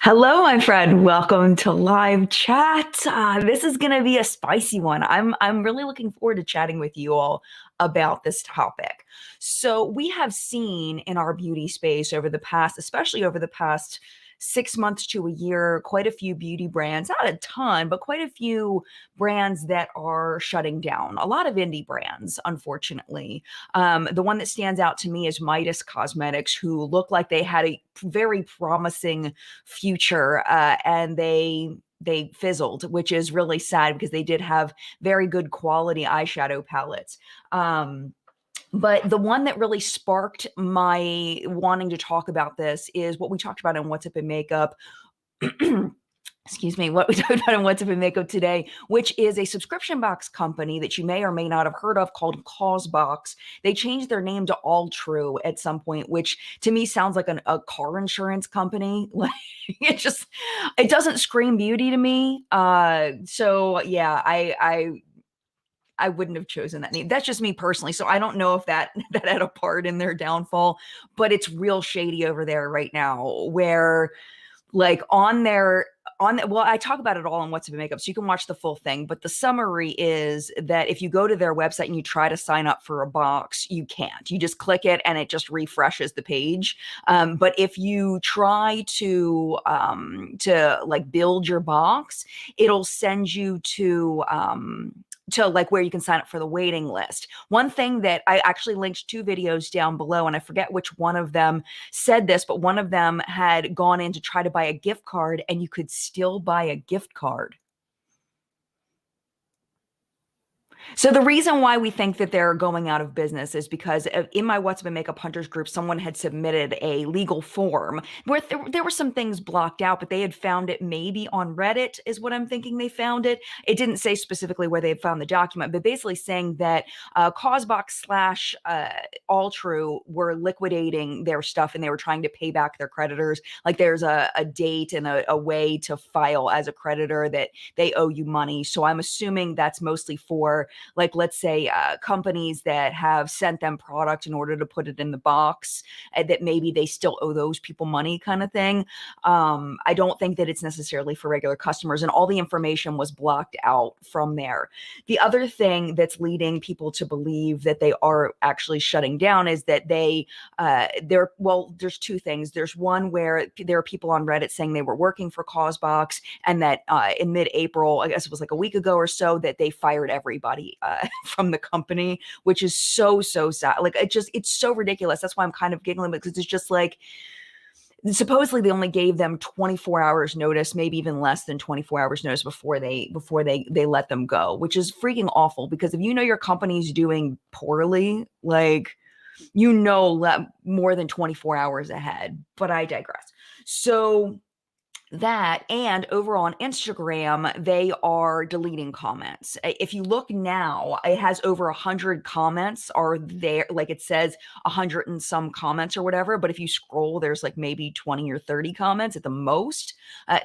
Hello, my friend. Welcome to live chat. This is going to be a spicy one. I'm really looking forward to chatting with you all about this topic. So we have seen in our beauty space over the past, especially over the past 6 months to a year, quite a few beauty brands, not a ton, but quite a few brands that are shutting down. A lot of indie brands, unfortunately. The one that stands out to me is Midas Cosmetics, who look like they had a very promising future, and they fizzled, which is really sad because they did have very good quality eyeshadow palettes. But the one that really sparked my wanting to talk about this is what we talked about in What's Up in Makeup. Excuse me, what we talked about in What's Up in Makeup today, which is a subscription box company that you may or may not have heard of called Causebox. They changed their name to Alltrue at some point, which to me sounds like a car insurance company. Like it doesn't scream beauty to me. So yeah, I wouldn't have chosen that name. That's just me personally. So I don't know if that that had a part in their downfall, but it's real shady over there right now where like well, I talk about it all on What's Up in Makeup, so you can watch the full thing. But the summary is that if you go to their website and you try to sign up for a box, you can't. You just click it and it just refreshes the page. But if you try to like build your box, it'll send you to like where you can sign up for the waiting list. One thing that I actually linked two videos down below, and I forget which one of them said this, but one of them had gone in to try to buy a gift card and you could still buy a gift card. So the reason why we think that they're going out of business is because in my What's Up in Makeup Hunters group, someone had submitted a legal form where there were some things blocked out, but they had found it maybe on Reddit, is what I'm thinking they found it. It didn't say specifically where they had found the document, but basically saying that Causebox slash Alltrue were liquidating their stuff and they were trying to pay back their creditors. Like there's a date and a way to file as a creditor that they owe you money. So I'm assuming that's mostly for, like, let's say companies that have sent them product in order to put it in the box, that maybe they still owe those people money, kind of thing. I don't think that it's necessarily for regular customers, and all the information was blocked out from there. The other thing that's leading people to believe that they are actually shutting down is that there's two things. There's one where there are people on Reddit saying they were working for Causebox and that in mid-April, I guess it was like a week ago or so, that they fired everybody from the company, which is so sad. Like it's so ridiculous. That's why I'm kind of giggling, because it's just like, supposedly they only gave them 24 hours notice, maybe even less than 24 hours notice before they let them go, which is freaking awful. Because if you know your company's doing poorly, like, more than 24 hours ahead. But I digress. So that, and over on Instagram, they are deleting comments. If you look now, it has over 100 comments are there. Like it says 100 and some comments or whatever. But if you scroll, there's like maybe 20 or 30 comments at the most.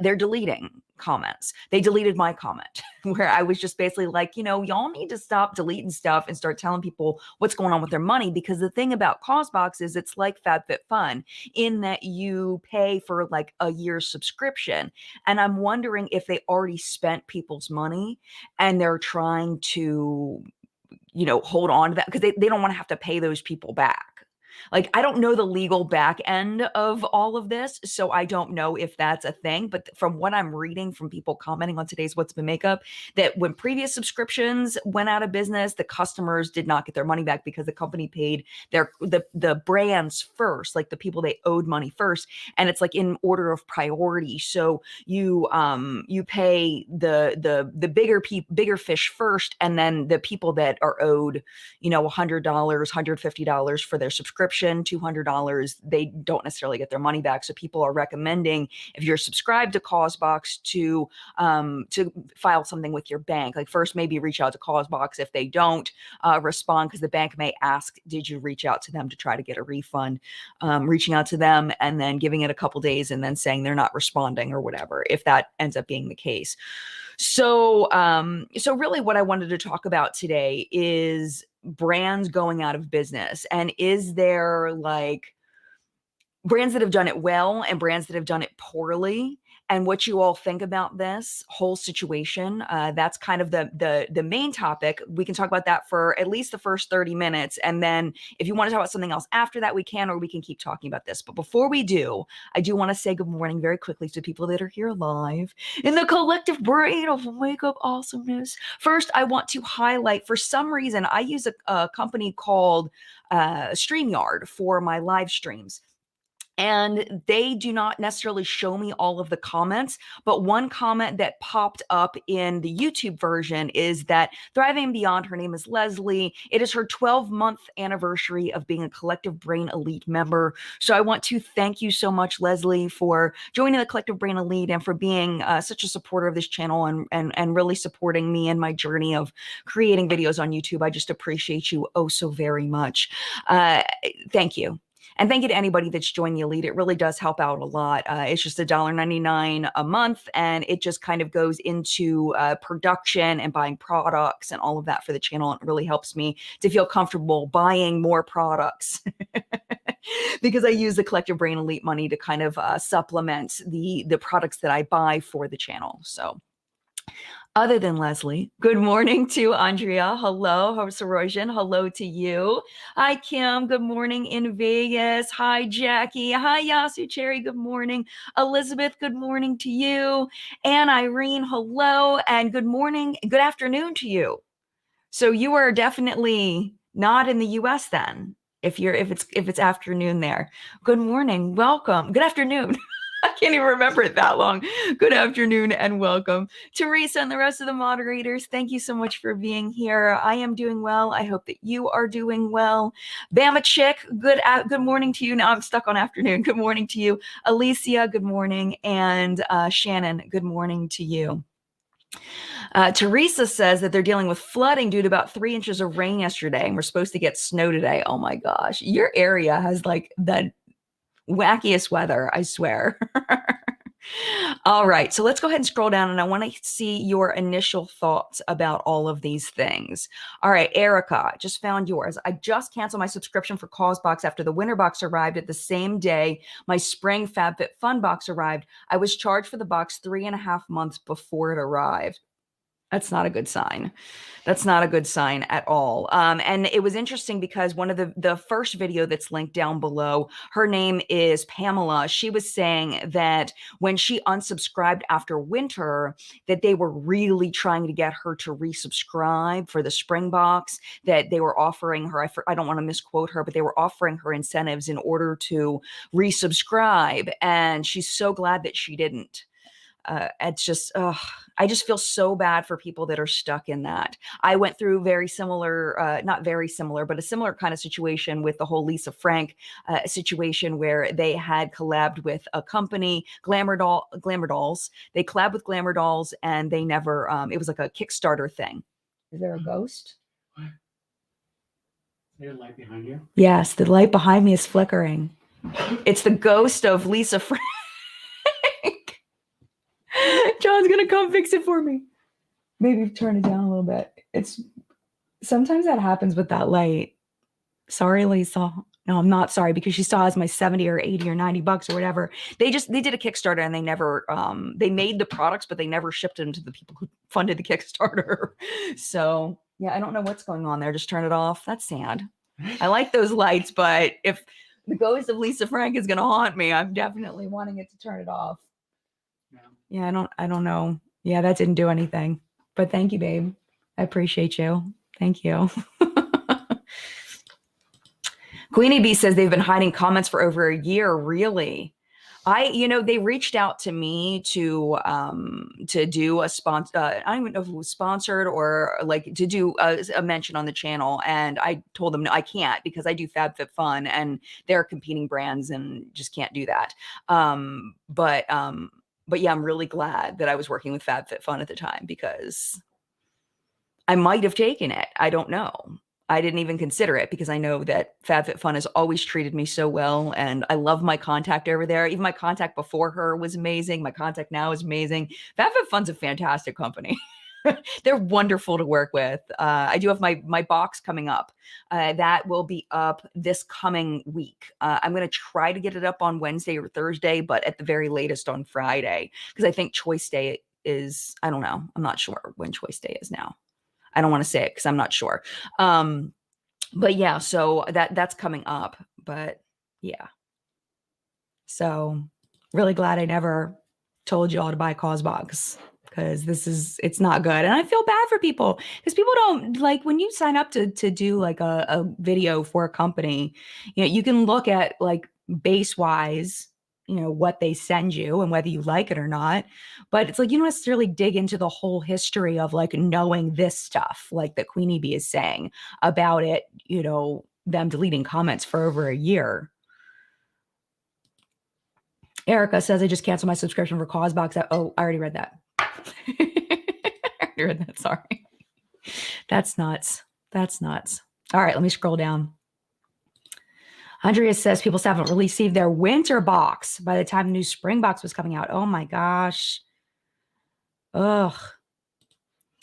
They're deleting comments. They deleted my comment where I was just basically like, y'all need to stop deleting stuff and start telling people what's going on with their money. Because the thing about Causebox is it's like FabFitFun in that you pay for like a year's subscription. And I'm wondering if they already spent people's money and they're trying to, hold on to that because they don't want to have to pay those people back. Like, I don't know the legal back end of all of this, so I don't know if that's a thing. But from what I'm reading from people commenting on today's What's Been Makeup, that when previous subscriptions went out of business, the customers did not get their money back because the company paid the brands first, like the people they owed money first, and it's like in order of priority. So you pay the bigger fish first, and then the people that are owed, $100, $150 for their subscription, $200, they don't necessarily get their money back. So people are recommending, if you're subscribed to Causebox, to file something with your bank. Like first, maybe reach out to Causebox. If they don't respond, because the bank may ask, did you reach out to them to try to get a refund? Reaching out to them and then giving it a couple days and then saying they're not responding or whatever, if that ends up being the case. So really what I wanted to talk about today is brands going out of business. And is there like brands that have done it well and brands that have done it poorly? and what you all think about this whole situation. That's kind of the main topic. We can talk about that for at least the first 30 minutes. And then if you want to talk about something else after that, we can, or we can keep talking about this. But before we do, I do want to say good morning very quickly to people that are here live in the collective brain of Wake Up Awesomeness. First, I want to highlight, for some reason, I use a company called StreamYard for my live streams. And they do not necessarily show me all of the comments, but one comment that popped up in the YouTube version is that Thriving Beyond, her name is Leslie, it is her 12-month anniversary of being a Collective Brain Elite member. So I want to thank you so much, Leslie, for joining the Collective Brain Elite and for being such a supporter of this channel and really supporting me in my journey of creating videos on YouTube. I just appreciate you oh so very much. Thank you. And thank you to anybody that's joined the Elite. It really does help out a lot. It's just $1.99 a month, and it just kind of goes into production and buying products and all of that for the channel. It really helps me to feel comfortable buying more products because I use the Collective Brain Elite money to kind of supplement the products that I buy for the channel. So other than Leslie, good morning to Andrea. Hello, Sorosian. Hello to you. Hi, Kim. Good morning in Vegas. Hi, Jackie. Hi, Yasu Cherry. Good morning. Elizabeth, good morning to you. And Irene, hello. And good morning. Good afternoon to you. So you are definitely not in the US then, if it's afternoon there. Good morning. Welcome. Good afternoon. I can't even remember it that long. Good afternoon and welcome. Teresa and the rest of the moderators, thank you so much for being here. I am doing well. I hope that you are doing well. Bama Chick, good morning to you. Now I'm stuck on afternoon. Good morning to you. Alicia, good morning. And Shannon, good morning to you. Teresa says that they're dealing with flooding due to about 3 inches of rain yesterday, and we're supposed to get snow today. Oh my gosh. Your area has like the wackiest weather, I swear. All right, so let's go ahead and scroll down, and I want to see your initial thoughts about all of these things. All right, Erica, just found yours. I just canceled my subscription for Causebox after the winter box arrived at the same day my spring FabFitFun box arrived. I was charged for the box 3.5 months before it arrived. That's not a good sign. That's not a good sign at all. And it was interesting because one of the first video that's linked down below, her name is Pamela. She was saying that when she unsubscribed after winter, that they were really trying to get her to resubscribe for the spring box, that they were offering her, I don't want to misquote her, but they were offering her incentives in order to resubscribe. And she's so glad that she didn't. It's just, I just feel so bad for people that are stuck in that. I went through very similar, not very similar, but a similar kind of situation with the whole Lisa Frank situation where they had collabed with a company, Glamour Dolls. They collabed with Glamour Dolls and they never, it was like a Kickstarter thing. Is there a ghost? What? Is there a light behind you? Yes, the light behind me is flickering. It's the ghost of Lisa Frank. John's gonna come fix it for me. Maybe turn it down a little bit. It's sometimes that happens with that light. Sorry, Lisa. No, I'm not sorry because she still has my 70 or 80 or 90 bucks or whatever. They did a Kickstarter and they never they made the products, but they never shipped them to the people who funded the Kickstarter. So yeah, I don't know what's going on there. Just turn it off. That's sad. I like those lights, but if the ghost of Lisa Frank is gonna haunt me, I'm definitely wanting it to turn it off. Yeah, I don't know. Yeah, that didn't do anything. But thank you, babe. I appreciate you. Thank you. Queenie Bee says they've been hiding comments for over a year. Really? They reached out to me to do a sponsor. I don't even know if it was sponsored or like to do a mention on the channel. And I told them, no, I can't because I do FabFitFun and they're competing brands and just can't do that. But yeah, I'm really glad that I was working with FabFitFun at the time because I might have taken it. I don't know. I didn't even consider it because I know that FabFitFun has always treated me so well. And I love my contact over there. Even my contact before her was amazing. My contact now is amazing. FabFitFun's a fantastic company. They're wonderful to work with. I do have my box coming up. That will be up this coming week. I'm going to try to get it up on Wednesday or Thursday, but at the very latest on Friday, because I think Choice Day is, I don't know. I'm not sure when Choice Day is now. I don't want to say it because I'm not sure. But yeah, so that's coming up. But yeah. So really glad I never told y'all to buy Causebox, because it's not good. And I feel bad for people, because people don't like, when you sign up to do like a video for a company, you can look at like base wise, what they send you and whether you like it or not. But it's like, you don't necessarily dig into the whole history of like knowing this stuff, like that Queenie Bee is saying about it, them deleting comments for over a year. Erica says, I just canceled my subscription for Causebox. Oh, I already read that. I already read that. Sorry. That's nuts. That's nuts. All right, let me scroll down. Andrea says people still haven't received their winter box by the time the new spring box was coming out. Oh my gosh. Ugh.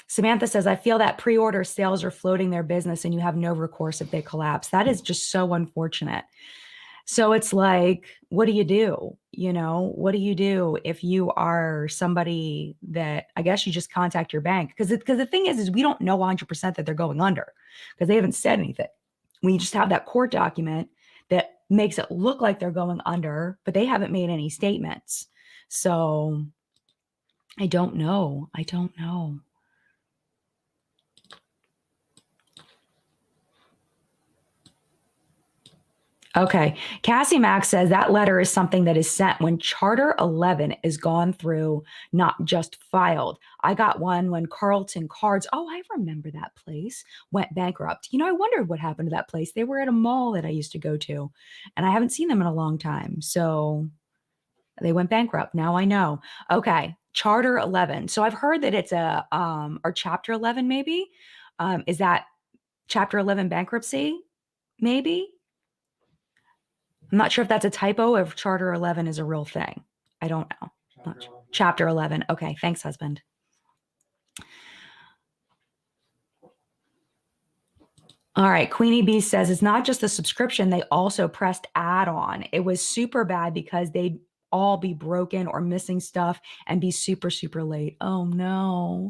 Samantha says, I feel that pre-order sales are floating their business and you have no recourse if they collapse. That is just so unfortunate. So it's like, what do you do? What do you do if you are somebody that, I guess you just contact your bank? Because the thing is we don't know 100% that they're going under, because they haven't said anything. We just have that court document that makes it look like they're going under, but they haven't made any statements. So I don't know. I don't know. Okay. Cassie Max says that letter is something that is sent when Charter 11 is gone through, not just filed. I got one when Carlton Cards, oh, I remember that place, went bankrupt. I wondered what happened to that place. They were at a mall that I used to go to, and I haven't seen them in a long time. So they went bankrupt. Now I know. Okay. Charter 11. So I've heard that it's or Chapter 11 maybe. Is that Chapter 11 bankruptcy? Maybe. I'm not sure if that's a typo or if Charter 11 is a real thing. I don't know. Chapter 11. Okay. Thanks, husband. All right. Queenie Bee says it's not just the subscription. They also pressed add-on. It was super bad because they'd all be broken or missing stuff and be super, super late. Oh, no.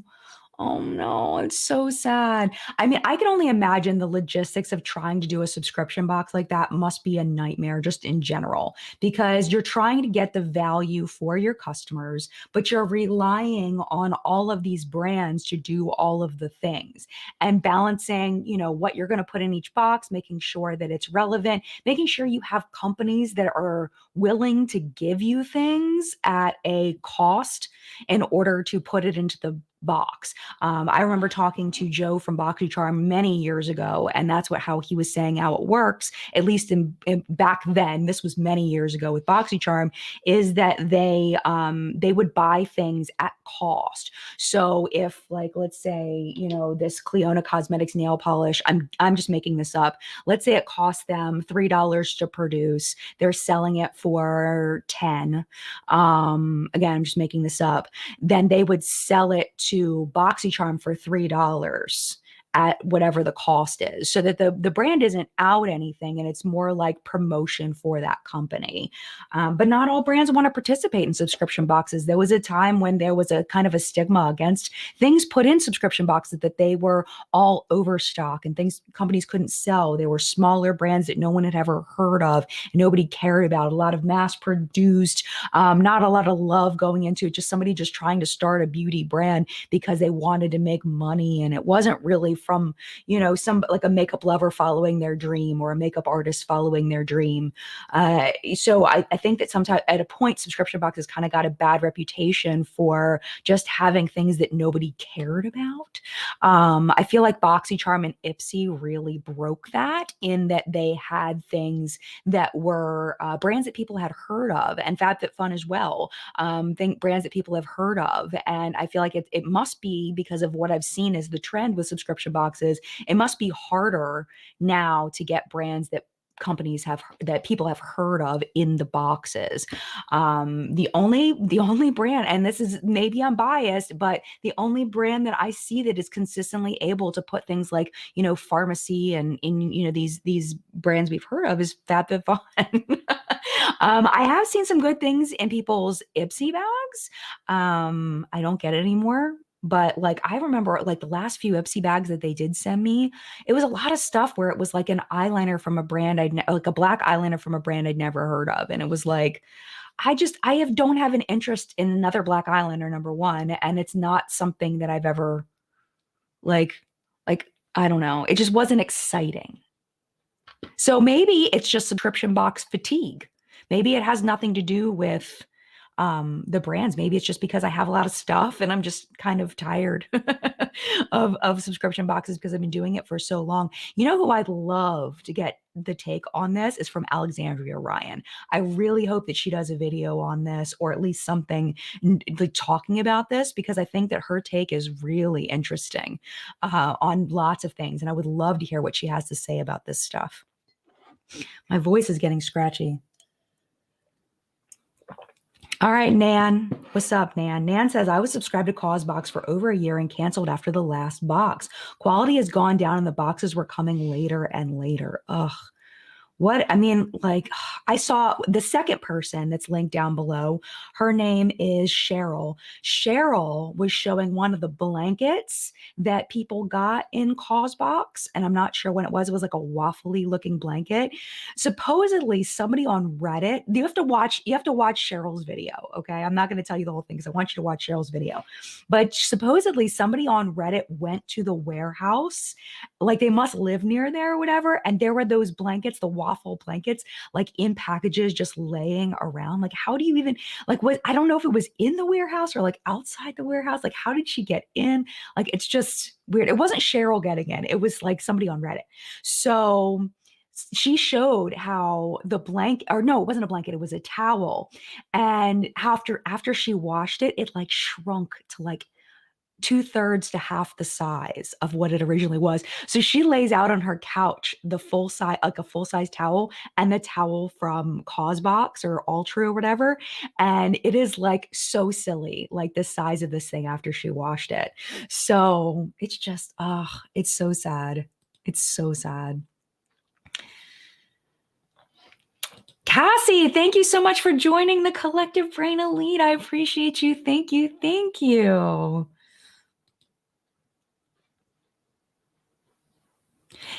Oh no, it's so sad. I mean, I can only imagine the logistics of trying to do a subscription box like that must be a nightmare just in general, because you're trying to get the value for your customers, but you're relying on all of these brands to do all of the things, and balancing, what you're going to put in each box, making sure that it's relevant, making sure you have companies that are willing to give you things at a cost in order to put it into the box. I remember talking to Joe from BoxyCharm many years ago, and that's how he was saying how it works, at least in back then, this was many years ago with BoxyCharm, is that they would buy things at cost. So if, like, let's say, this Cleona Cosmetics nail polish, I'm just making this up. Let's say it costs them $3 to produce. They're selling it for 10. Again, I'm just making this up. Then they would sell it to BoxyCharm for $3 at whatever the cost is, so that the brand isn't out anything and it's more like promotion for that company. But not all brands want to participate in subscription boxes. There was a time when there was a kind of a stigma against things put in subscription boxes, that they were all overstock and things companies couldn't sell. They were smaller brands that no one had ever heard of, nobody cared about, a lot of mass produced, not a lot of love going into it, just somebody just trying to start a beauty brand because they wanted to make money. And it wasn't really from, some like a makeup lover following their dream or a makeup artist following their dream. So I think that sometimes at a point, subscription boxes kind of got a bad reputation for just having things that nobody cared about. I feel like BoxyCharm and Ipsy really broke that, in that they had things that were brands that people had heard of, and FabFitFun as well. Think brands that people have heard of. And I feel like it must be, because of what I've seen as the trend with subscription boxes, it must be harder now to get brands that that people have heard of in the boxes. The only brand, and this is, maybe I'm biased, but the only brand that I see that is consistently able to put things like, pharmacy and in, these brands we've heard of is FabFitFun. I have seen some good things in people's Ipsy bags. I don't get it anymore. But like I remember like the last few Ipsy bags that they did send me, it was a lot of stuff where it was like an eyeliner from a brand like a black eyeliner from a brand I'd never heard of. And it was like, don't have an interest in another black eyeliner, number one. And it's not something that I've ever like, I don't know. It just wasn't exciting. So maybe it's just subscription box fatigue. Maybe it has nothing to do with the brands. Maybe it's just because I have a lot of stuff and I'm just kind of tired of subscription boxes because I've been doing it for so long. You know who I'd love to get the take on this is from Alexandria Ryan. I really hope that she does a video on this, or at least something like talking about this, because I think that her take is really interesting on lots of things. And I would love to hear what she has to say about this stuff. My voice is getting scratchy. All right, Nan. What's up, Nan? Nan says, I was subscribed to Causebox for over a year and canceled after the last box. Quality has gone down and the boxes were coming later and later. Ugh. What? I mean, like, I saw the second person that's linked down below. Her name is Cheryl. Cheryl was showing one of the blankets that people got in Causebox, and I'm not sure when it was. It was like a waffly looking blanket. Supposedly, somebody on Reddit. You have to watch Cheryl's video. Okay, I'm not going to tell you the whole thing because I want you to watch Cheryl's video. But supposedly, somebody on Reddit went to the warehouse, like they must live near there or whatever, and there were those blankets, the waffle blankets, like in packages just laying around. Like, how do you even, like, I don't know if it was in the warehouse or like outside the warehouse. Like, how did she get in? Like, it's just weird. It wasn't Cheryl getting in. It was like somebody on Reddit. So she showed how the blanket, or no, it wasn't a blanket, it was a towel. And after she washed it, it like shrunk to like 2/3 to half the size of what it originally was. So she lays out on her couch the full size, like a full size towel, and the towel from Causebox or Alltrue or whatever. And it is like so silly, like the size of this thing after she washed it. So it's just, it's so sad. It's so sad. Cassie, thank you so much for joining the Collective Brain Elite. I appreciate you. Thank you. Thank you.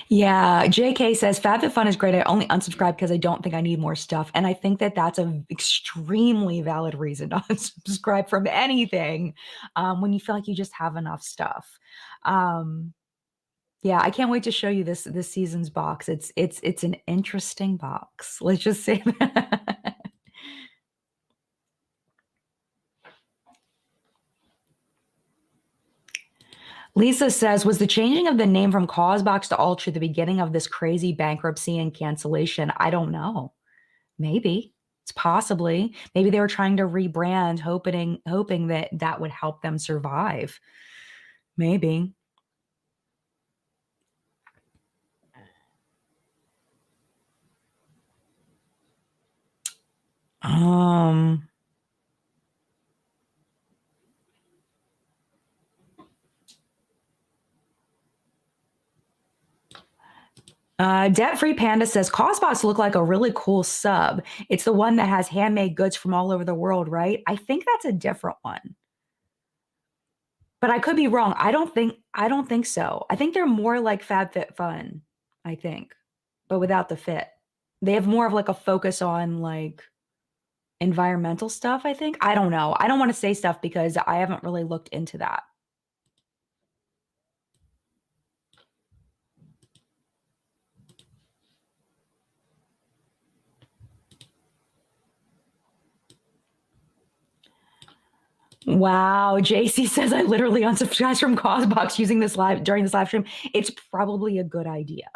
Yeah, JK says FabFitFun is great. I only unsubscribe because I don't think I need more stuff. And I think that that's an extremely valid reason to unsubscribe from anything when you feel like you just have enough stuff. Yeah, I can't wait to show you this season's box. It's an interesting box. Let's just say that. Lisa says, was the changing of the name from Causebox to Alltrue the beginning of this crazy bankruptcy and cancellation? I don't know. Maybe. It's possibly. Maybe they were trying to rebrand, hoping that that would help them survive. Maybe. Debt-free Panda says, Causebox look like a really cool sub. It's the one that has handmade goods from all over the world, right? I think that's a different one. But I could be wrong. I don't think so. I think they're more like FabFitFun, I think, but without the fit. They have more of like a focus on like environmental stuff, I think. I don't know. I don't want to say stuff because I haven't really looked into that. Wow, JC says I literally unsubscribed from Causebox using this during this live stream. It's probably a good idea.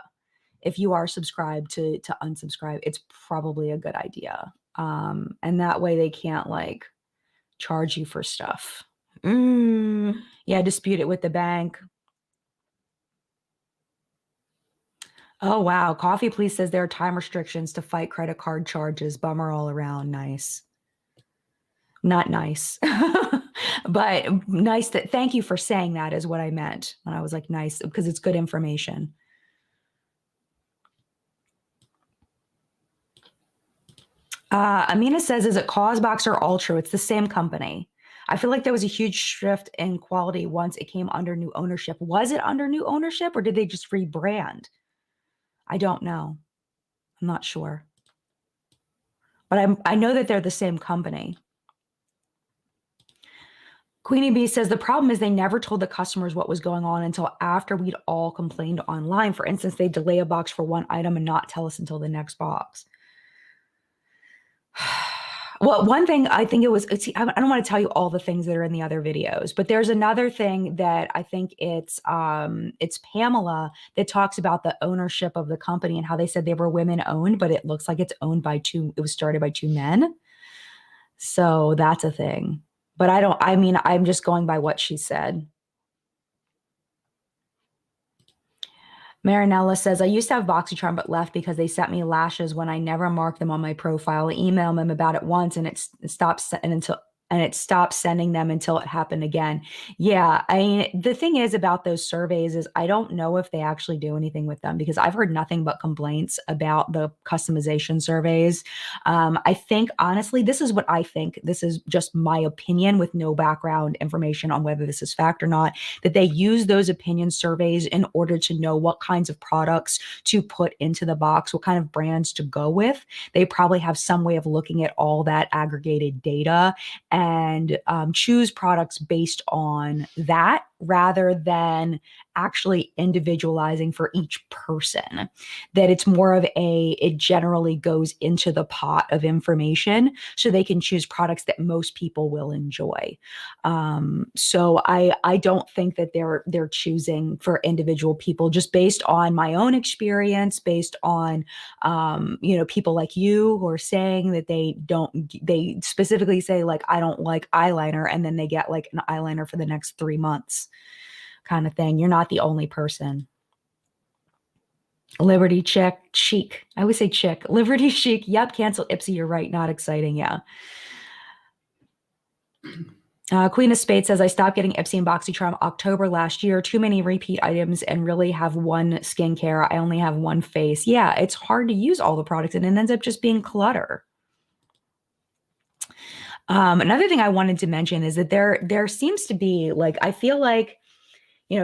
If you are subscribed to unsubscribe, it's probably a good idea. And that way they can't like charge you for stuff. Yeah, dispute it with the bank. Oh, wow. Coffee Please says there are time restrictions to fight credit card charges. Bummer all around. Nice. Not nice. But nice that thank you for saying that is what I meant when I was like nice because it's good information. Amina says, is it Causebox or Alltrue? It's the same company. I feel like there was a huge shift in quality once it came under new ownership. Was it under new ownership or did they just rebrand? I don't know. I'm not sure. But I know that they're the same company. Queenie Bee says the problem is they never told the customers what was going on until after we'd all complained online. For instance, they delay a box for one item and not tell us until the next box. Well, one thing I think I don't want to tell you all the things that are in the other videos, but there's another thing that I think it's Pamela that talks about the ownership of the company and how they said they were women owned, but it looks like it was started by two men. So that's a thing. But I mean, I'm just going by what she said. Marinella says, I used to have BoxyCharm but left because they sent me lashes when I never marked them on my profile. I emailed them about it once and it stopped sending them until it happened again. Yeah, I mean, the thing is about those surveys is I don't know if they actually do anything with them because I've heard nothing but complaints about the customization surveys. I think honestly, this is what I think. This is just my opinion with no background information on whether this is fact or not, that they use those opinion surveys in order to know what kinds of products to put into the box, what kind of brands to go with. They probably have some way of looking at all that aggregated data and choose products based on that rather than actually individualizing for each person. That it's more of it generally goes into the pot of information so they can choose products that most people will enjoy. So I don't think that they're choosing for individual people just based on my own experience, based on people like you who are saying that they specifically say like I don't like eyeliner, and then they get like an eyeliner for the next 3 months kind of thing. You're not the only person. Liberty chic. I always say chick. Liberty chic. Yep, cancel Ipsy. You're right. Not exciting. Yeah. Queen of Spades says, I stopped getting Ipsy and BoxyCharm October last year. Too many repeat items and really have one skincare. I only have one face. Yeah, it's hard to use all the products and it ends up just being clutter. Another thing I wanted to mention is that there seems to be like, I feel like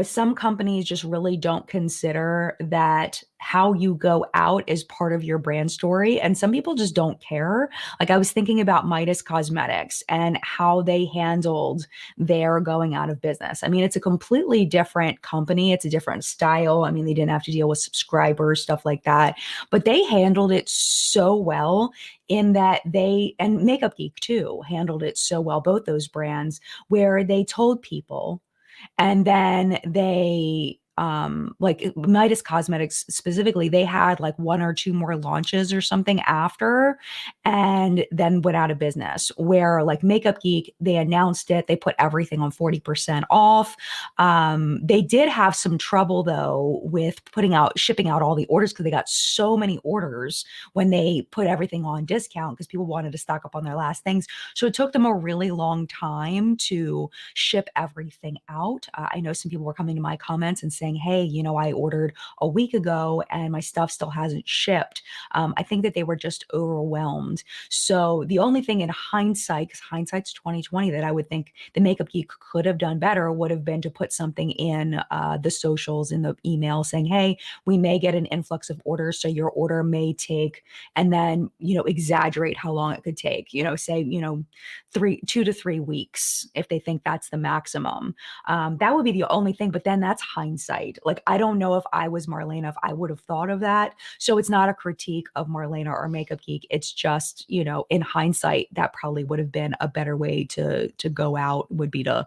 some companies just really don't consider that how you go out is part of your brand story. And some people just don't care. Like I was thinking about Midas Cosmetics and how they handled their going out of business. I mean, it's a completely different company. It's a different style. I mean, they didn't have to deal with subscribers, stuff like that, but they handled it so well in that and Makeup Geek too handled it so well, both those brands, where they told people and then they like Midas Cosmetics specifically, they had like one or two more launches or something after and then went out of business. Where like Makeup Geek, they announced it, they put everything on 40% off. They did have some trouble though with shipping out all the orders because they got so many orders when they put everything on discount because people wanted to stock up on their last things. So it took them a really long time to ship everything out. I know some people were coming to my comments and saying, hey, I ordered a week ago and my stuff still hasn't shipped. I think that they were just overwhelmed. So the only thing in hindsight, because hindsight's 2020, that I would think the Makeup Geek could have done better would have been to put something in the socials, in the email saying, hey, we may get an influx of orders. So your order may take, and then, exaggerate how long it could take, say, 2 to 3 weeks if they think that's the maximum. That would be the only thing, but then that's hindsight. Like, I don't know if I was Marlena, if I would have thought of that. So it's not a critique of Marlena or Makeup Geek. It's just, in hindsight, that probably would have been a better way to go out, would be to,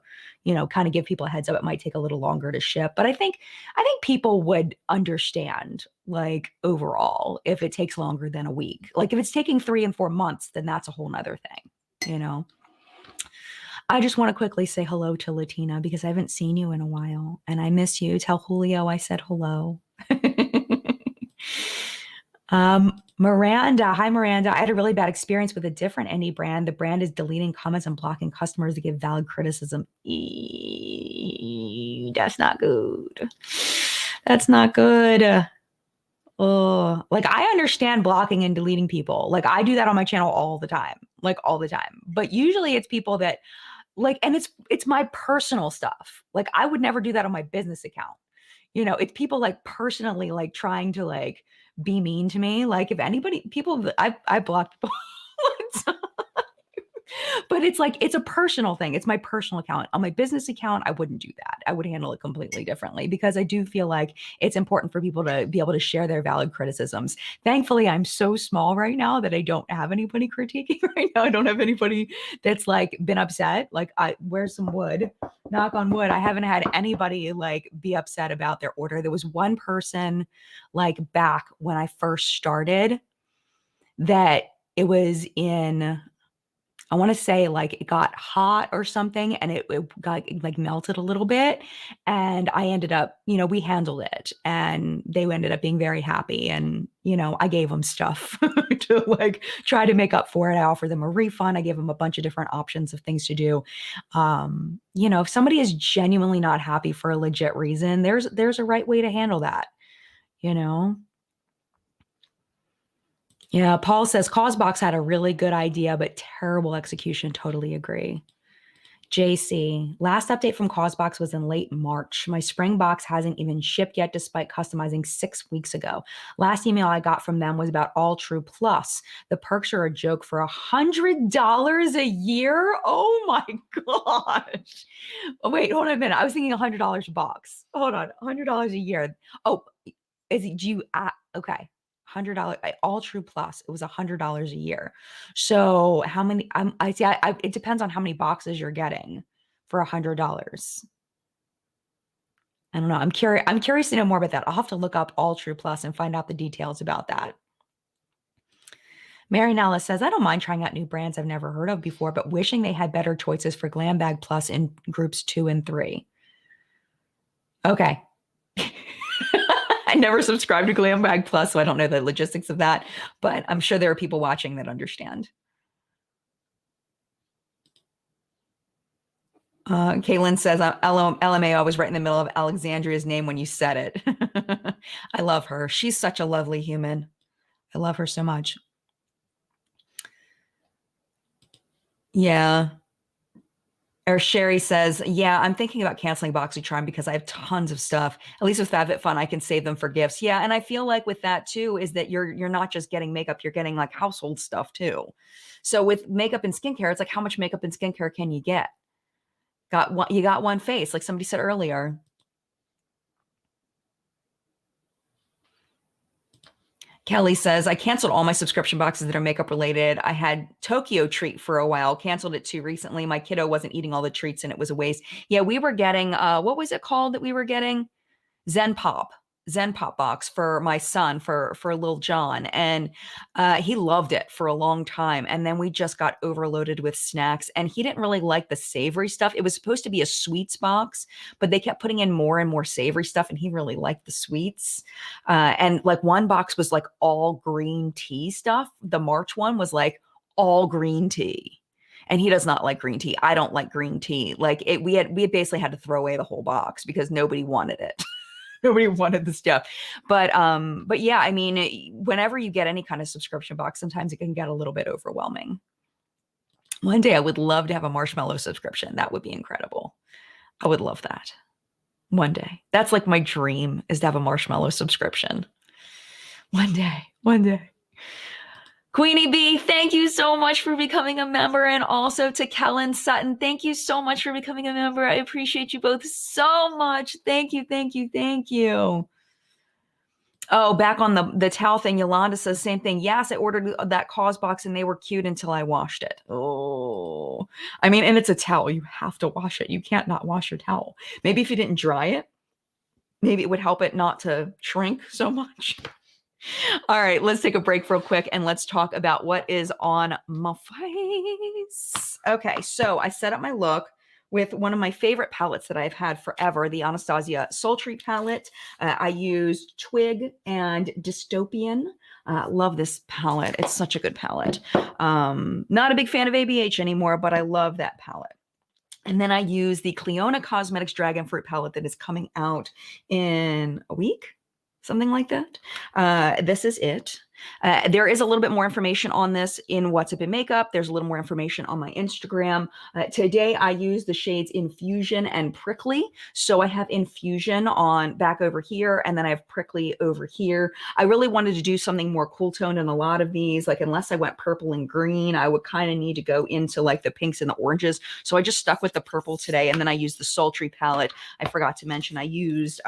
kind of give people a heads up. It might take a little longer to ship, but I think people would understand, like, overall, if it takes longer than a week. Like if it's taking 3 and 4 months, then that's a whole nother thing. I just want to quickly say hello to Latina because I haven't seen you in a while and I miss you. Tell Julio I said hello. Miranda. Hi, Miranda. I had a really bad experience with a different indie brand. The brand is deleting comments and blocking customers to give valid criticism. That's not good. That's not good. Oh, like I understand blocking and deleting people. Like I do that on my channel all the time, like all the time. But usually it's people that like, and it's my personal stuff. Like I would never do that on my business account. It's people like personally like trying to like be mean to me. Like if anybody, people that I blocked people but it's like it's a personal thing. It's my personal account. On my business account, I wouldn't do that. I would handle it completely differently because I do feel like it's important for people to be able to share their valid criticisms. Thankfully, I'm so small right now that I don't have anybody critiquing right now. I don't have anybody that's like been upset. Like where's some wood? Knock on wood. I haven't had anybody like be upset about their order. There was one person like back when I first started that it was in I want to say like it got hot or something and it got like melted a little bit. And I ended up, we handled it and they ended up being very happy. And, I gave them stuff to like try to make up for it. I offered them a refund. I gave them a bunch of different options of things to do. If somebody is genuinely not happy for a legit reason, there's a right way to handle that, you know? Yeah, Paul says Causebox had a really good idea, but terrible execution. Totally agree. JC, last update from Causebox was in late March. My spring box hasn't even shipped yet, despite customizing 6 weeks ago. Last email I got from them was about Alltrue Plus. The perks are a joke for $100 a year. Oh my gosh. Oh, wait, hold on a minute. I was thinking $100 a box. Hold on, $100 a year. Oh, is it do you okay. $100 Alltrue Plus, it was $100 a year. So how many I see it depends on how many boxes you're getting for $100. I don't know. I'm curious to know more about that. I'll have to look up Alltrue Plus and find out the details about that. Mary Nella says, I don't mind trying out new brands I've never heard of before, but wishing they had better choices for Glam Bag Plus in groups 2 and 3. Okay. I never subscribed to Glam Bag Plus, so I don't know the logistics of that, but I'm sure there are people watching that understand. Caitlin says, LMAO was right in the middle of Alexandria's name when you said it. I love her. She's such a lovely human. I love her so much. Yeah. Or Sherry says, yeah, I'm thinking about canceling BoxyCharm because I have tons of stuff. At least with FabFitFun, I can save them for gifts. Yeah, and I feel like with that too is that you're not just getting makeup, you're getting like household stuff too. So with makeup and skincare, it's like how much makeup and skincare can you get? You got one face, like somebody said earlier. Kelly says, I canceled all my subscription boxes that are makeup related. I had Tokyo Treat for a while, canceled it too recently. My kiddo wasn't eating all the treats and it was a waste. Yeah, we were getting, what was it called that we were getting? Zen Pop box for my son, for little John. And he loved it for a long time. And then we just got overloaded with snacks and he didn't really like the savory stuff. It was supposed to be a sweets box, but they kept putting in more and more savory stuff. And he really liked the sweets. And like one box was like all green tea stuff. The March one was like all green tea. And he does not like green tea. I don't like green tea. Like we basically had to throw away the whole box because nobody wanted it. Nobody wanted the stuff. But yeah, I mean, whenever you get any kind of subscription box, sometimes it can get a little bit overwhelming. One day I would love to have a marshmallow subscription. That would be incredible. I would love that. One day. That's like my dream, is to have a marshmallow subscription. One day. Queenie B, thank you so much for becoming a member. And also to Kellen Sutton, thank you so much for becoming a member. I appreciate you both so much. Thank you. Oh, back on the towel thing, Yolanda says same thing. Yes, I ordered that Causebox and they were cute until I washed it. Oh, I mean, and it's a towel. You have to wash it. You can't not wash your towel. Maybe if you didn't dry it, maybe it would help it not to shrink so much. All right, let's take a break real quick and let's talk about what is on my face. Okay, so I set up my look with one of my favorite palettes that I've had forever, the Anastasia Sultry palette. I used Twig and Dystopian Love this palette. It's such a good palette. Not a big fan of ABH anymore, but I love that palette. And then I use the Cleona Cosmetics Dragon Fruit palette that is coming out in a week, something like that. This is it. There is a little bit more information on this in What's Up in Makeup. There's a little more information on my Instagram. Today I use the shades Infusion and Prickly. So I have Infusion on back over here, and then I have Prickly over here. I really wanted to do something more cool toned in a lot of these. Like unless I went purple and green, I would kind of need to go into like the pinks and the oranges. So I just stuck with the purple today, and then I used the Sultry palette. I forgot to mention I used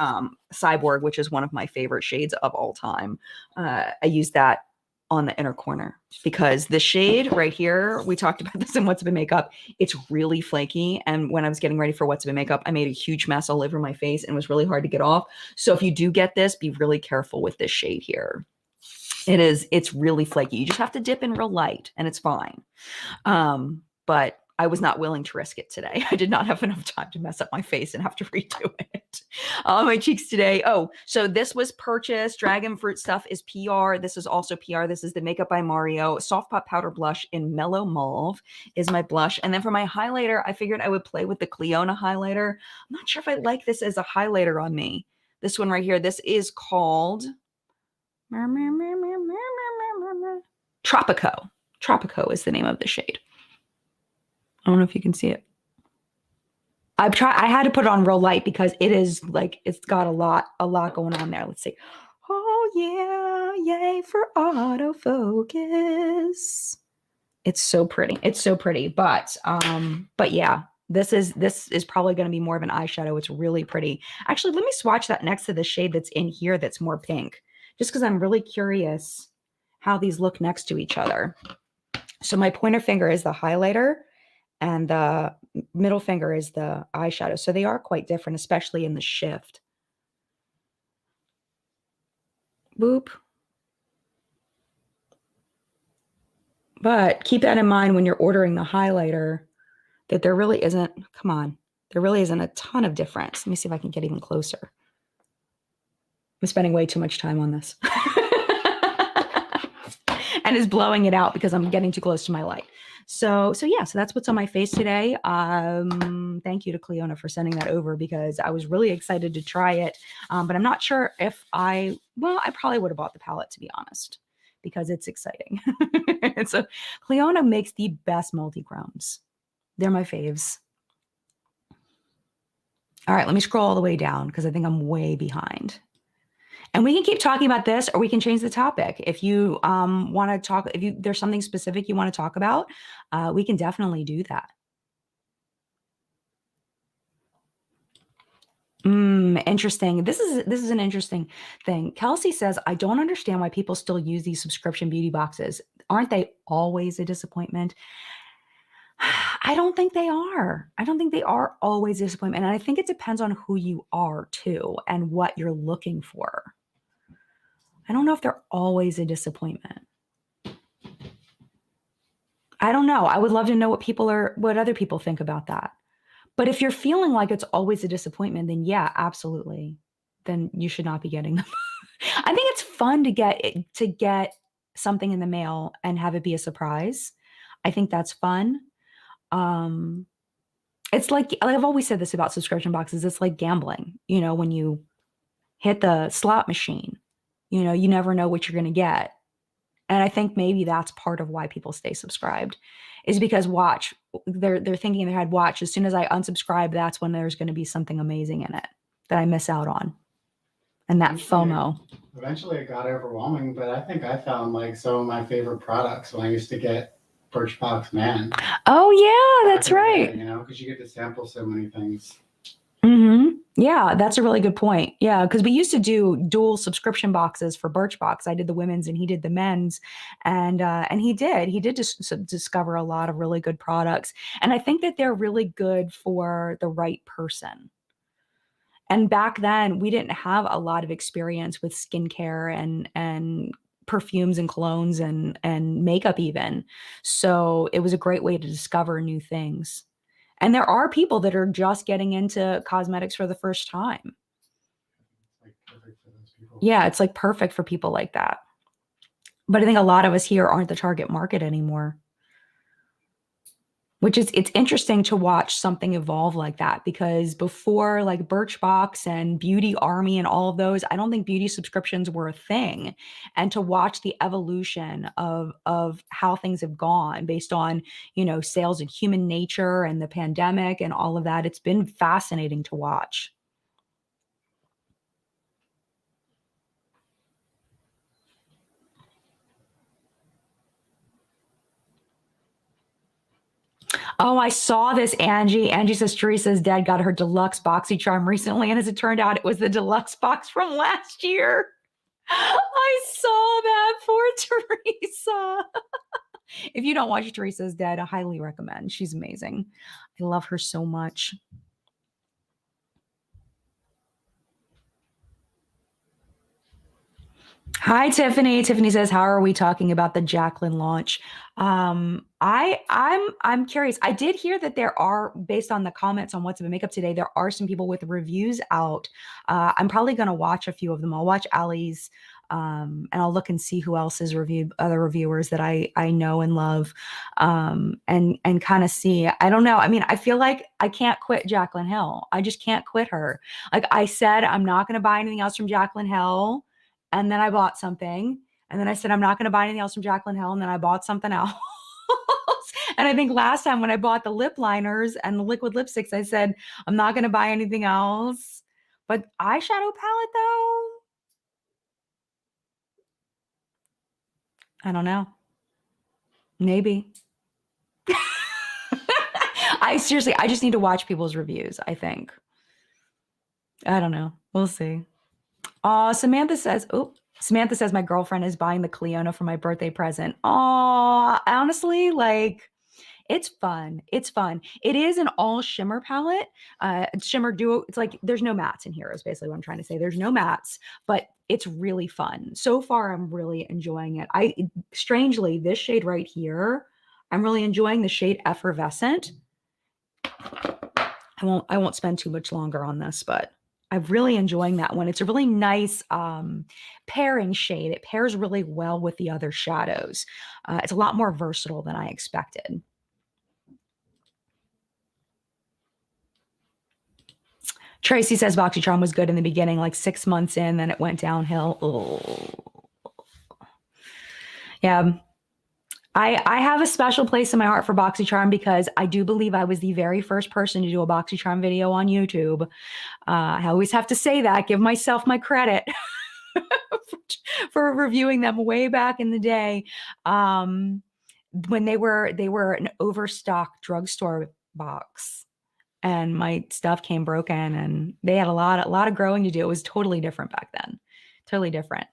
Cyborg, which is one of my favorite shades of all time. I used that on the inner corner because the shade right here, we talked about this in What's Up in Makeup, it's really flaky. And when I was getting ready for What's Up in Makeup, I made a huge mess all over my face and it was really hard to get off. So if you do get this, be really careful with this shade here. It's really flaky. You just have to dip in real light and it's fine. But I was not willing to risk it today. I did not have enough time to mess up my face and have to redo it. My cheeks today. Oh, so this was purchased. Dragon Fruit stuff is PR. This is also PR. This is the Makeup by Mario Soft Pop Powder Blush in Mellow Mauve is my blush. And then for my highlighter, I figured I would play with the Cleona highlighter. I'm not sure if I like this as a highlighter on me. This one right here. This is called Tropico. Tropico is the name of the shade. I don't know if you can see it. I had to put it on real light because it is like, it's got a lot going on there. Let's see. Oh yeah, yay for autofocus. It's so pretty. It's so pretty. But yeah, this is probably going to be more of an eyeshadow. It's really pretty. Actually, let me swatch that next to the shade that's in here that's more pink, just because I'm really curious how these look next to each other. So my pointer finger is the highlighter and the middle finger is the eyeshadow. So they are quite different, especially in the shift. Boop. But keep that in mind when you're ordering the highlighter, that there really isn't, come on, there really isn't a ton of difference. Let me see if I can get even closer. I'm spending way too much time on this. And is blowing it out because I'm getting too close to my light. So yeah, so that's what's on my face today. Thank you to Cleona for sending that over because I was really excited to try it. But I'm not sure if I probably would have bought the palette, to be honest, because it's exciting. And so Cleona makes the best multi-chromes. They're my faves. All right, let me scroll all the way down because I think I'm way behind. And we can keep talking about this or we can change the topic. If you want to talk, there's something specific you want to talk about, we can definitely do that. Interesting. This is an interesting thing. Kelsey says, I don't understand why people still use these subscription beauty boxes. Aren't they always a disappointment? I don't think they are. I don't think they are always a disappointment. And I think it depends on who you are too and what you're looking for. I don't know if they're always a disappointment. I don't know. I would love to know what other people think about that. But if you're feeling like it's always a disappointment, then yeah, absolutely. Then you should not be getting them. I think it's fun to get something in the mail and have it be a surprise. I think that's fun. It's like I've always said this about subscription boxes. It's like gambling. You know, when you hit the slot machine, you know, you never know what you're going to get. And I think maybe that's part of why people stay subscribed is because they're thinking in their head, watch, as soon as I unsubscribe, that's when there's going to be something amazing in it that I miss out on. And that FOMO. Eventually it got overwhelming, but I think I found like some of my favorite products when I used to get Birchbox Man. Oh yeah, that's right. You know, because you get to sample so many things. Yeah, that's a really good point. Yeah, because we used to do dual subscription boxes for Birchbox. I did the women's and he did the men's, and he did discover a lot of really good products. And I think that they're really good for the right person. And back then, we didn't have a lot of experience with skincare and perfumes and colognes and makeup even. So it was a great way to discover new things. And there are people that are just getting into cosmetics for the first time. Like perfect for those people. Yeah, it's like perfect for people like that. But I think a lot of us here aren't the target market anymore. Which is it's interesting to watch something evolve like that because before like Birchbox and Beauty Army and all of those, I don't think beauty subscriptions were a thing. And to watch the evolution of how things have gone based on, sales and human nature and the pandemic and all of that, it's been fascinating to watch. Oh, I saw this, Angie. Angie says Teresa's dad got her deluxe BoxyCharm recently, and as it turned out, it was the deluxe box from last year. I saw that for Teresa. If you don't watch Teresa's Dead, I highly recommend. She's amazing. I love her so much. Hi, Tiffany. Tiffany says, "How are we talking about the Jacqueline launch?" I'm curious. I did hear that there are, based on the comments on What's Up in Makeup today, there are some people with reviews out. I'm probably going to watch a few of them. I'll watch Allie's, and I'll look and see who else is reviewed, other reviewers that I know and love, and kind of see. I don't know. I mean, I feel like I can't quit Jacqueline Hill. I just can't quit her. Like I said, I'm not going to buy anything else from Jacqueline Hill. And then I bought something. And then I said, I'm not going to buy anything else from Jacqueline Hill. And then I bought something else. And I think last time when I bought the lip liners and the liquid lipsticks, I said, I'm not going to buy anything else. But eyeshadow palette, though, I don't know. Maybe. I just need to watch people's reviews, I think. I don't know. We'll see. Samantha says my girlfriend is buying the Cleona for my birthday present. Honestly, like it's fun. It's fun. It is an all shimmer palette. Shimmer duo. It's like there's no mattes in here is basically what I'm trying to say. There's no mattes, but it's really fun. So far, I'm really enjoying it. Strangely, this shade right here, I'm really enjoying the shade Effervescent. I won't spend too much longer on this, but I'm really enjoying that one. It's a really nice pairing shade. It pairs really well with the other shadows. It's a lot more versatile than I expected. Tracy says BoxyCharm was good in the beginning, like 6 months in, then it went downhill. Oh. Yeah. I have a special place in my heart for BoxyCharm because I do believe I was the very first person to do a BoxyCharm video on YouTube. I always have to say that, give myself my credit for reviewing them way back in the day. When they were an overstocked drugstore box and my stuff came broken and they had a lot of growing to do. It was totally different back then. Totally different.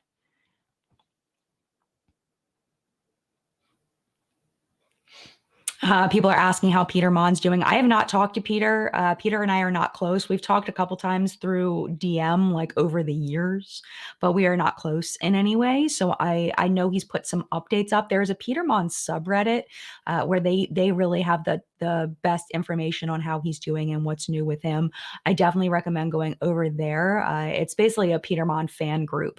People are asking how Peter Mon's doing. I have not talked to Peter. Peter and I are not close. We've talked a couple times through DM, like over the years, but we are not close in any way. So I know he's put some updates up. There's a Peter Mon subreddit where they really have the best information on how he's doing and what's new with him. I definitely recommend going over there. It's basically a Peter Mon fan group.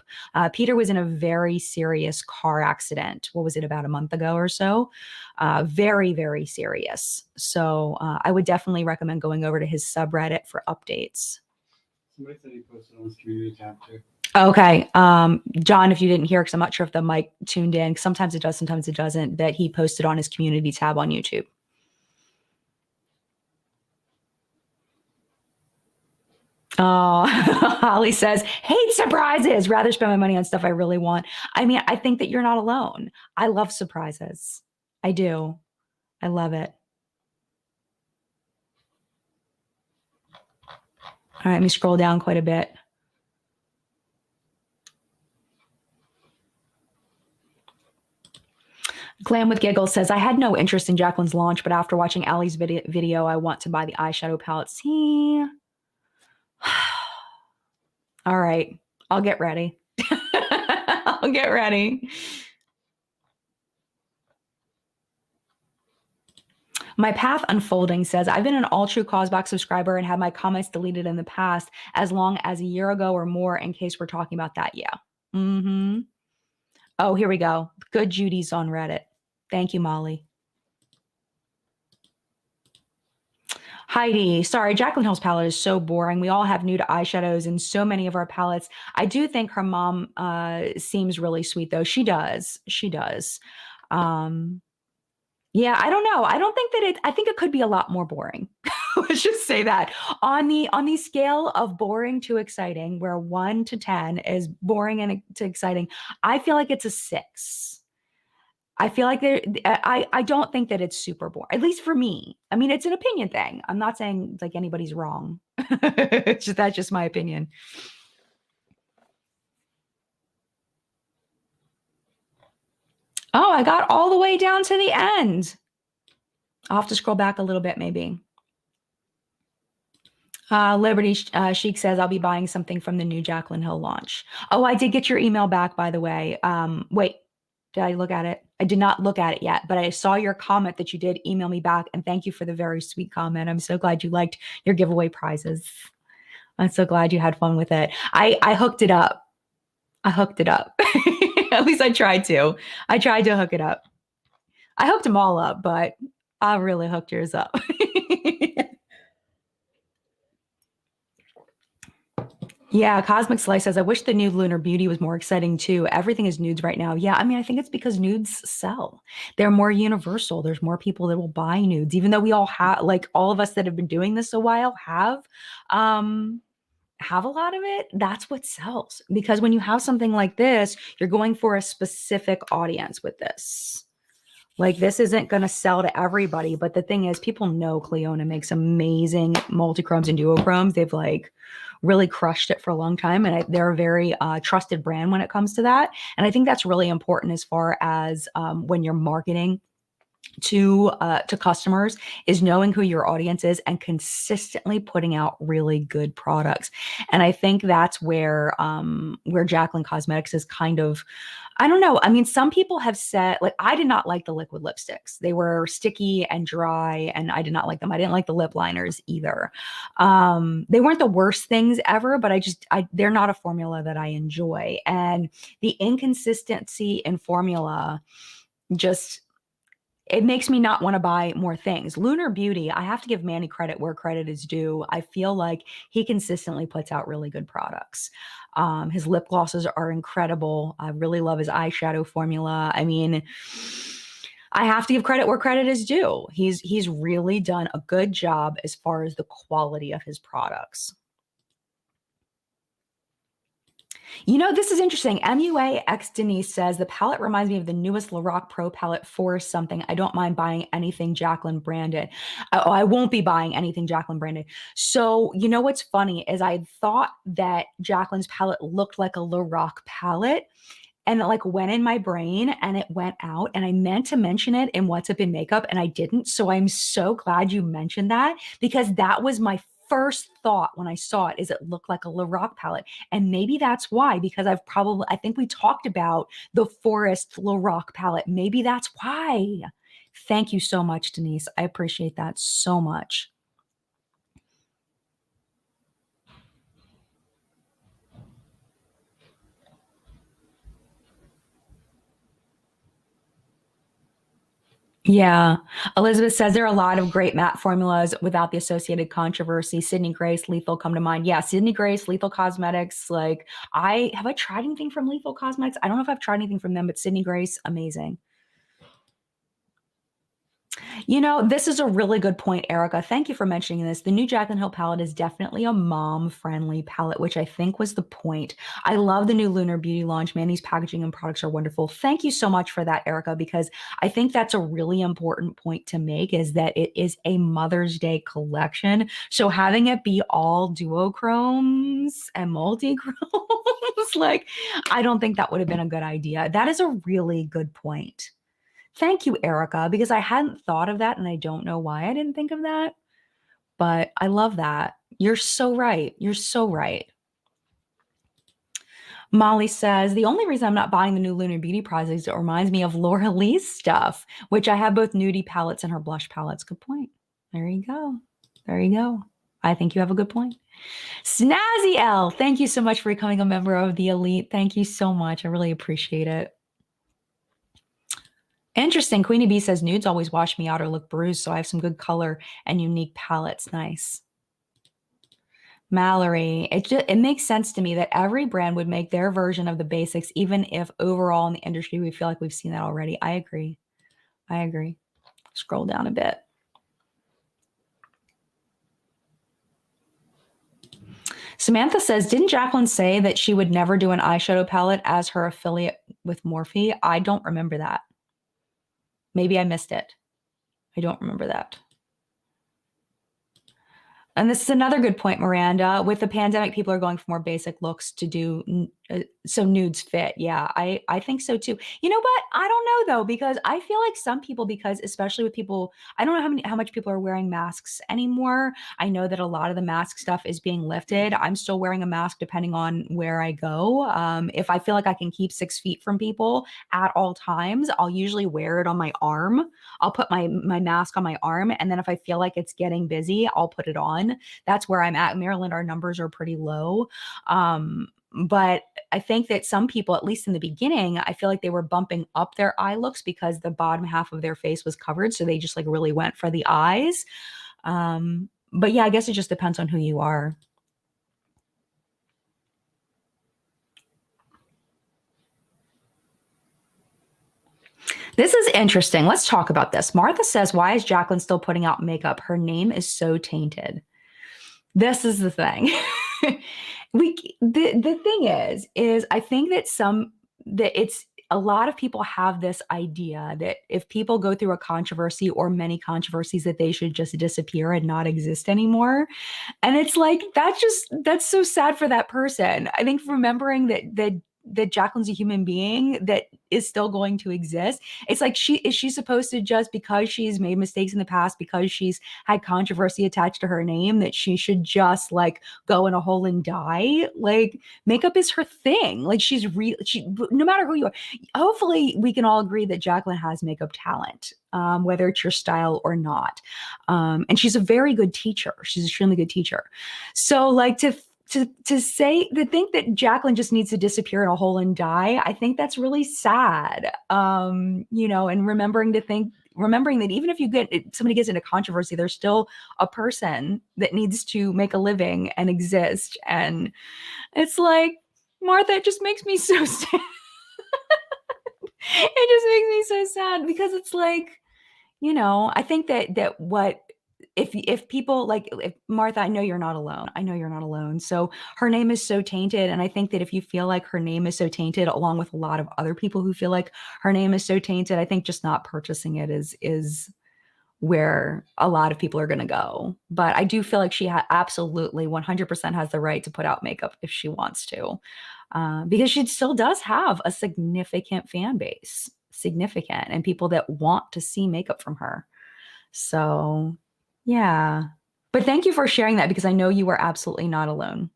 Peter was in a very serious car accident. What was it, about a month ago or so? Very, very serious. So I would definitely recommend going over to his subreddit for updates. Somebody said he posted on his community tab too. Okay. John, if you didn't hear, because I'm not sure if the mic tuned in, sometimes it does, sometimes it doesn't, that he posted on his community tab on YouTube. Oh, Holly says, hate surprises. Rather spend my money on stuff I really want. I mean, I think that you're not alone. I love surprises. I do. I love it. All right, let me scroll down quite a bit. Glam with Giggles says, I had no interest in Jacqueline's launch, but after watching Allie's video, I want to buy the eyeshadow palette. See? All right, I'll get ready. I'll get ready. My Path Unfolding says, I've been an Alltrue Causebox subscriber and had my comments deleted in the past as long as a year ago or more, in case we're talking about that. Yeah. Oh, here we go. Good Judy's on Reddit. Thank you, Molly. Heidi, sorry, Jaclyn Hill's palette is so boring. We all have nude eyeshadows in so many of our palettes. I do think her mom seems really sweet though. She does. She does. Um, yeah, I don't know. I don't think that I think it could be a lot more boring. Let's just say that. On the scale of boring to exciting, where 1 to 10 is boring and to exciting, I feel like it's a 6. I feel like I don't think that it's super boring, at least for me. I mean, it's an opinion thing. I'm not saying like anybody's wrong. That's just my opinion. Oh, I got all the way down to the end. I'll have to scroll back a little bit, maybe. Liberty Chic says I'll be buying something from the new Jaclyn Hill launch. Oh, I did get your email back, by the way. Wait, did I look at it? I did not look at it yet, but I saw your comment that you did email me back, and thank you for the very sweet comment. I'm so glad you liked your giveaway prizes. I'm so glad you had fun with it. I hooked it up. I hooked it up. At least I tried to. I tried to hook it up. I hooked them all up, but I really hooked yours up. Yeah, Cosmic Slice says, I wish the new Lunar Beauty was more exciting too. Everything is nudes right now. Yeah, I mean, I think it's because nudes sell. They're more universal. There's more people that will buy nudes, even though we all have, like all of us that have been doing this a while have a lot of it. That's what sells. Because when you have something like this, you're going for a specific audience with this. Like this isn't going to sell to everybody, but the thing is, people know Cleona makes amazing multichromes and duochromes. They've like really crushed it for a long time, and they're a very trusted brand when it comes to that. And I think that's really important as far as when you're marketing to customers, is knowing who your audience is and consistently putting out really good products. And I think that's where Jaclyn Cosmetics is kind of, I don't know. I mean, some people have said, like, I did not like the liquid lipsticks. They were sticky and dry, and I did not like them. I didn't like the lip liners either. They weren't the worst things ever, but they're not a formula that I enjoy. And the inconsistency in formula just, it makes me not want to buy more things. Lunar Beauty, I have to give Manny credit where credit is due. I feel like he consistently puts out really good products. His lip glosses are incredible. I really love his eyeshadow formula. I mean, I have to give credit where credit is due. He's really done a good job as far as the quality of his products. You know, this is interesting. MUA X Denise says the palette reminds me of the newest Lorac Pro palette for something. I don't mind buying anything Jaclyn branded. Oh, I won't be buying anything Jaclyn branded. So, you know what's funny is I thought that Jaclyn's palette looked like a Lorac palette. And it like went in my brain and it went out. And I meant to mention it in What's Up in Makeup and I didn't. So I'm so glad you mentioned that, because that was my first thought when I saw it, is it looked like a Lorac palette. And maybe that's why, because I think we talked about the Forest Lorac palette. Maybe that's why. Thank you so much, Denise. I appreciate that so much. Yeah. Elizabeth says there are a lot of great matte formulas without the associated controversy. Sydney Grace, Lethal come to mind. Yeah, Sydney Grace, Lethal Cosmetics. Like, I tried anything from Lethal Cosmetics? I don't know if I've tried anything from them, but Sydney Grace, amazing. You know, this is a really good point, Erica. Thank you for mentioning this. The new Jaclyn Hill palette is definitely a mom-friendly palette, which I think was the point. I love the new Lunar Beauty launch. Manny's packaging and products are wonderful. Thank you so much for that, Erica, because I think that's a really important point to make, is that it is a Mother's Day collection. So having it be all duochromes and multi-chromes, like, I don't think that would have been a good idea. That is a really good point. Thank you, Erica, because I hadn't thought of that and I don't know why I didn't think of that, but I love that. You're so right. You're so right. Molly says, the only reason I'm not buying the new Lunar Beauty products is it reminds me of Laura Lee's stuff, which I have both nudie palettes and her blush palettes. Good point. There you go. There you go. I think you have a good point. Snazzy L, thank you so much for becoming a member of the elite. Thank you so much. I really appreciate it. Interesting. Queenie Bee says nudes always wash me out or look bruised, so I have some good color and unique palettes. Nice. Mallory, it makes sense to me that every brand would make their version of the basics, even if overall in the industry we feel like we've seen that already. I agree. I agree. Scroll down a bit. Samantha says, didn't Jacqueline say that she would never do an eyeshadow palette as her affiliate with Morphe? I don't remember that. Maybe I missed it. I don't remember that. And this is another good point, Miranda. With the pandemic, people are going for more basic looks to do so nudes fit. Yeah, I think so too. You know what? I don't know though, because I feel like some people, because especially with people, I don't know how much people are wearing masks anymore. I know that a lot of the mask stuff is being lifted. I'm still wearing a mask depending on where I go. If I feel like I can keep 6 feet from people at all times, I'll usually wear it on my arm. I'll put my mask on my arm, and then if I feel like it's getting busy, I'll put it on. That's where I'm at. Maryland, our numbers are pretty low. But I think that some people, at least in the beginning, I feel like they were bumping up their eye looks because the bottom half of their face was covered. So they just like really went for the eyes. But yeah, I guess it just depends on who you are. This is interesting. Let's talk about this. Martha says, why is Jacqueline still putting out makeup? Her name is so tainted. This is the thing. The thing is I think that it's a lot of people have this idea that if people go through a controversy or many controversies that they should just disappear and not exist anymore. And it's like that's so sad for that person. I think remembering that Jacqueline's a human being that is still going to exist. It's like is she supposed to, just because she's made mistakes in the past, because she's had controversy attached to her name, that she should just like go in a hole and die? Like, makeup is her thing. Like, she no matter who you are. Hopefully we can all agree that Jacqueline has makeup talent, whether it's your style or not. And she's a very good teacher. She's an extremely good teacher. So like to think that Jacqueline just needs to disappear in a hole and die, I think that's really sad. And remembering that even if somebody gets into controversy, there's still a person that needs to make a living and exist. And it's like, Martha, it just makes me so sad. It just makes me so sad because it's like, I think that what if people like, if Martha, I know you're not alone. I know you're not alone. So her name is so tainted. And I think that if you feel like her name is so tainted, along with a lot of other people who feel like her name is so tainted, I think just not purchasing it is where a lot of people are going to go. But I do feel like she absolutely 100% has the right to put out makeup if she wants to, because she still does have a significant fan base, and people that want to see makeup from her. So yeah. But thank you for sharing that, because I know you are absolutely not alone.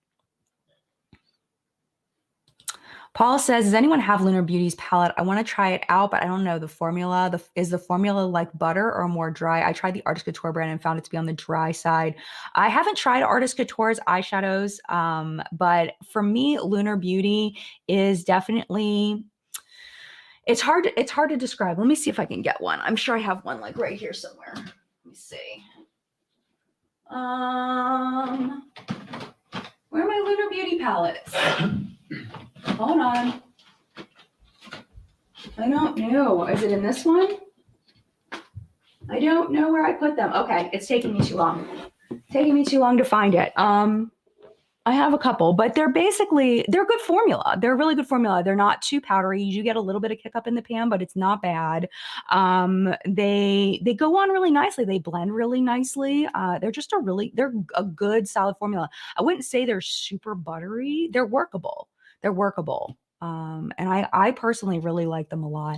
Paul says, does anyone have Lunar Beauty's palette? I want to try it out, but I don't know the formula. Is the formula like butter or more dry? I tried the Artist Couture brand and found it to be on the dry side. I haven't tried Artist Couture's eyeshadows, but for me, Lunar Beauty is definitely, it's hard to describe. Let me see if I can get one. I'm sure I have one like right here somewhere. Let me see. Where are my Lunar Beauty palettes? Hold on. I don't know. Is it in this one? I don't know where I put them. Okay, it's taking me too long. Taking me too long to find it. I have a couple, but they're good formula. They're a really good formula. They're not too powdery. You do get a little bit of kick up in the pan, but it's not bad. They go on really nicely. They blend really nicely. They're a good solid formula. I wouldn't say they're super buttery. They're workable. And I personally really like them a lot.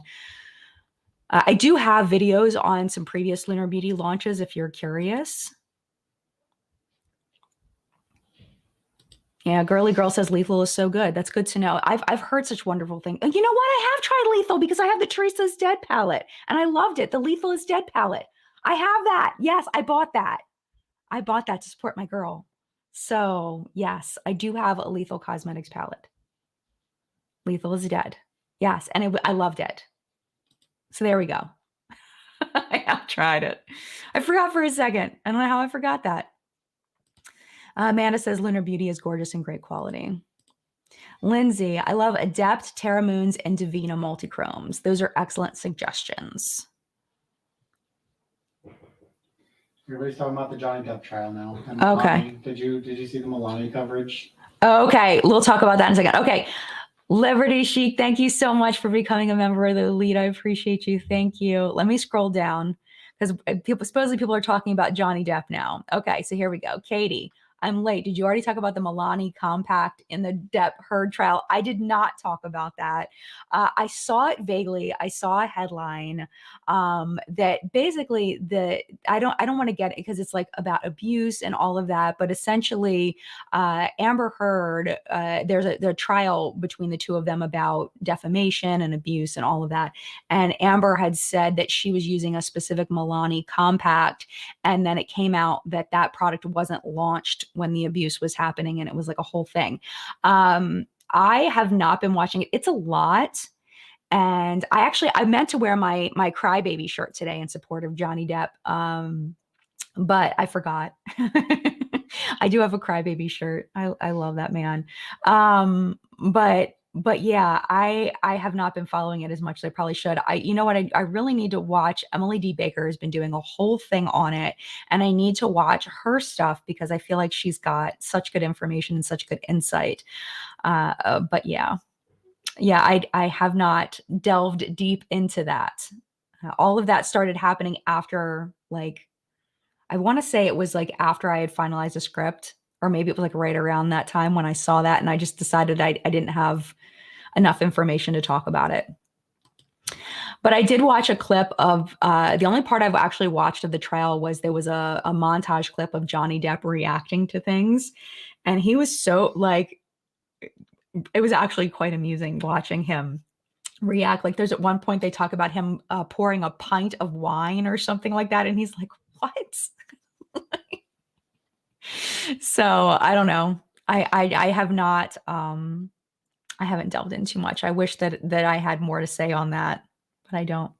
I do have videos on some previous Lunar Beauty launches if you're curious. Yeah, Girly Girl says Lethal is so good. That's good to know. I've heard such wonderful things. You know what? I have tried Lethal because I have the Teresa's Dead palette, and I loved it. The Lethal is Dead palette. I have that. Yes, I bought that. I bought that to support my girl. So yes, I do have a Lethal Cosmetics palette. Lethal is Dead. Yes, and I loved it. So there we go. I have tried it. I forgot for a second. I don't know how I forgot that. Amanda says Lunar Beauty is gorgeous and great quality. Lindsay, I love Adept, Terra Moons, and Divina Multichromes. Those are excellent suggestions. Everybody's talking about the Johnny Depp trial now. And Okay. Milani, did you see the Milani coverage? Okay, we'll talk about that in a second. Okay. Liberty Chic, thank you so much for becoming a member of the elite. I appreciate you. Thank you. Let me scroll down because supposedly people are talking about Johnny Depp now. Okay, so here we go. Katie, I'm late. Did you already talk about the Milani compact in the Depp Heard trial? I did not talk about that. I saw it vaguely. I saw a headline that basically I don't want to get it because it's like about abuse and all of that, but essentially Amber Heard, there's a trial between the two of them about defamation and abuse and all of that. And Amber had said that she was using a specific Milani compact. And then it came out that that product wasn't launched when the abuse was happening. And it was like a whole thing. I have not been watching it. It's a lot. And I meant to wear my crybaby shirt today in support of Johnny Depp. But I forgot. I do have a crybaby shirt. I love that man. But yeah, I have not been following it as much as I probably should. You know what? I really need to watch. Emily D. Baker has been doing a whole thing on it, and I need to watch her stuff because I feel like she's got such good information and such good insight. But yeah, I have not delved deep into that. All of that started happening after, like, I want to say it was like after I had finalized a script, or maybe it was like right around that time when I saw that, and I just decided I didn't have enough information to talk about it. But I did watch a clip of the only part I've actually watched of the trial was there was a montage clip of Johnny Depp reacting to things, and he was so like, it was actually quite amusing watching him react. Like there's at one point they talk about him pouring a pint of wine or something like that, and he's like, "What?" So I don't know. I have not I haven't delved in too much. I wish that I had more to say on that, but I don't.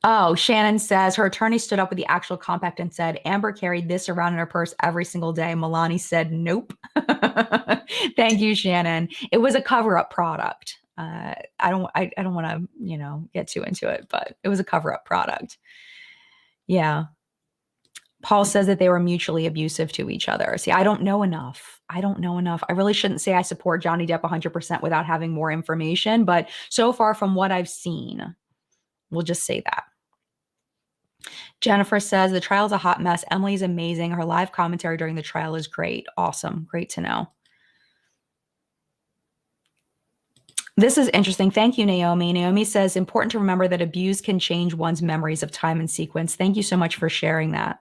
Oh, Shannon says her attorney stood up with the actual compact and said Amber carried this around in her purse every single day. Milani said nope. Thank you, Shannon. It was a cover-up product. I don't want to, get too into it, but it was a cover-up product. Yeah. Paul says that they were mutually abusive to each other. See, I don't know enough. I really shouldn't say I support Johnny Depp 100% without having more information, but so far from what I've seen, we'll just say that. Jennifer says the trial's a hot mess. Emily's amazing. Her live commentary during the trial is great. Awesome. Great to know. This is interesting. Thank you, Naomi. Naomi says, important to remember that abuse can change one's memories of time and sequence. Thank you so much for sharing that.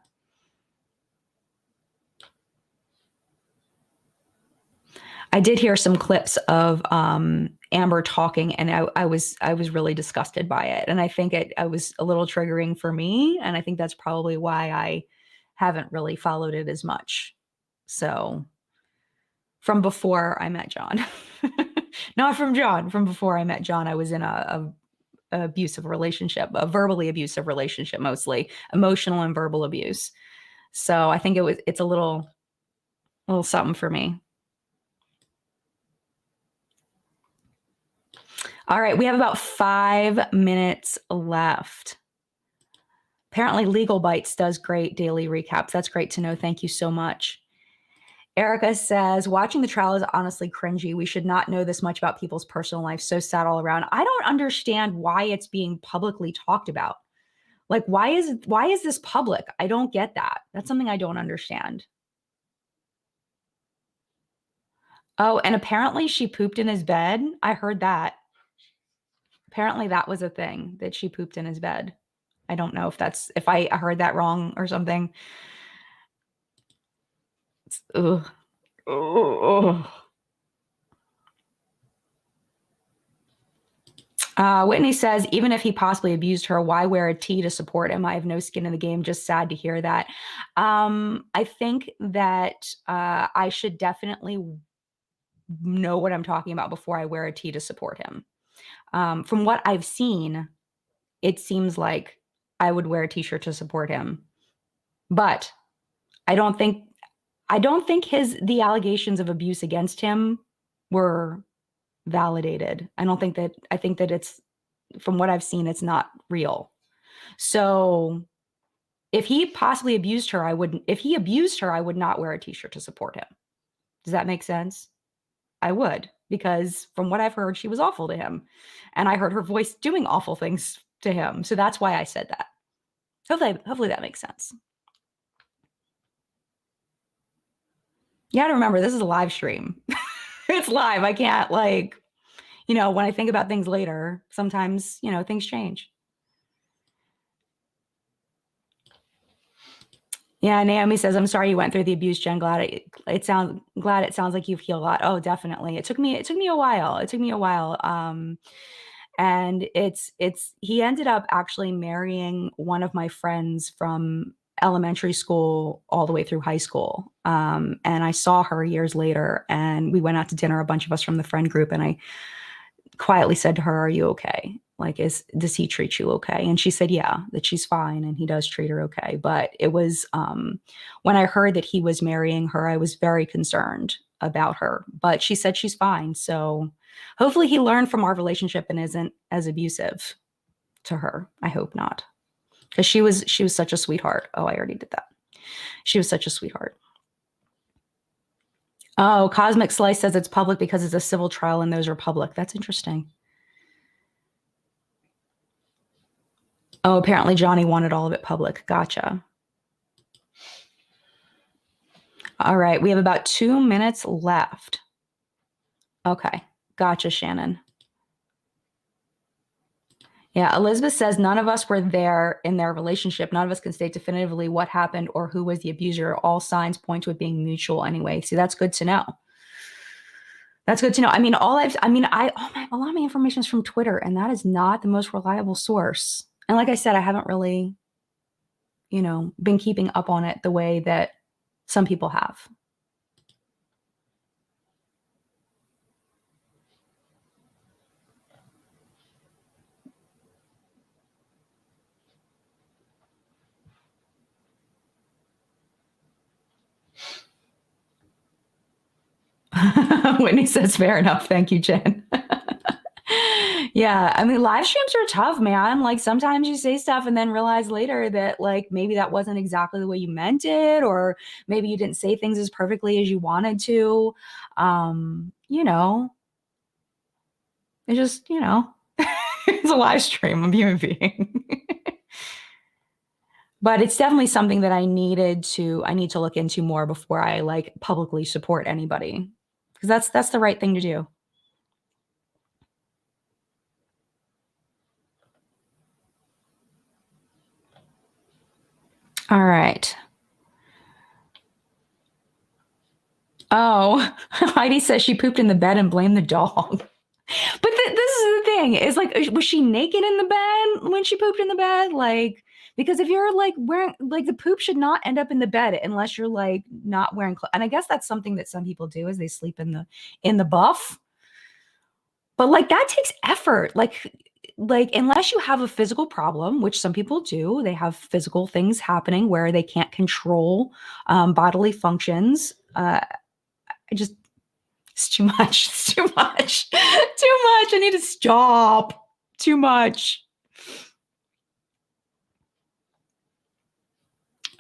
I did hear some clips of Amber talking, and I was really disgusted by it. And I think it was a little triggering for me. And I think that's probably why I haven't really followed it as much. So from before I met John, not from John, from before I met John, I was in a abusive relationship, a verbally abusive relationship, mostly emotional and verbal abuse. So I think it's a little something for me. All right, we have about 5 minutes left. Apparently Legal Bites does great daily recaps. That's great to know. Thank you so much. Erica says, watching the trial is honestly cringy. We should not know this much about people's personal life. So sad all around. I don't understand why it's being publicly talked about. Like, why is this public? I don't get that. That's something I don't understand. Oh, and apparently she pooped in his bed. I heard that. Apparently that was a thing, that she pooped in his bed. I don't know if I heard that wrong or something. Ugh. Ugh. Whitney says, even if he possibly abused her, why wear a T to support him? I have no skin in the game. Just sad to hear that. I think that I should definitely know what I'm talking about before I wear a T to support him. From what I've seen, it seems like I would wear a t-shirt to support him. But I don't think the allegations of abuse against him were validated. I think that it's, from what I've seen, it's not real. So if he possibly abused her, if he abused her, I would not wear a t-shirt to support him. Does that make sense? I would, because from what I've heard, she was awful to him. And I heard her voice doing awful things to him. So that's why I said that. Hopefully that makes sense. You got to remember, this is a live stream. It's live. I can't, like, when I think about things later, sometimes, things change. Yeah, Naomi says, "I'm sorry you went through the abuse, Jen. Glad it sounds like you've healed a lot." Oh, definitely. It took me a while. And he ended up actually marrying one of my friends from elementary school all the way through high school. And I saw her years later, and we went out to dinner, a bunch of us from the friend group, and I quietly said to her, "Are you okay? Like, does he treat you okay?" And she said, yeah, that she's fine, and he does treat her okay. But it was, when I heard that he was marrying her, I was very concerned about her. But she said she's fine. So hopefully he learned from our relationship and isn't as abusive to her. I hope not, because she was such a sweetheart. Oh, I already did that. She was such a sweetheart. Oh, Cosmic Slice says it's public because it's a civil trial and those are public. That's interesting. Oh, apparently Johnny wanted all of it public. Gotcha. All right. We have about 2 minutes left. Okay. Gotcha, Shannon. Yeah, Elizabeth says none of us were there in their relationship. None of us can state definitively what happened or who was the abuser. All signs point to it being mutual anyway. See, that's good to know. That's good to know. I mean, a lot of my information is from Twitter, and that is not the most reliable source. And like I said, I haven't really, been keeping up on it the way that some people have. Whitney says, fair enough. Thank you, Jen. Yeah, I mean, live streams are tough, man. Like, sometimes you say stuff and then realize later that, like, maybe that wasn't exactly the way you meant it, or maybe you didn't say things as perfectly as you wanted to. It's just, it's a live stream. I'm a human being. But it's definitely something that I need to look into more before I, like, publicly support anybody, because that's the right thing to do. All right. Oh, Heidi says she pooped in the bed and blamed the dog. But this is the thing, is, like, was she naked in the bed when she pooped in the bed? Like, because if you're, like, wearing, like, the poop should not end up in the bed unless you're, like, not wearing clothes. And I guess that's something that some people do, is they sleep in the buff. But, like, that takes effort. Like, unless you have a physical problem, which some people do, they have physical things happening where they can't control bodily functions. It's too much. It's too much. Too much. I need to stop. Too much.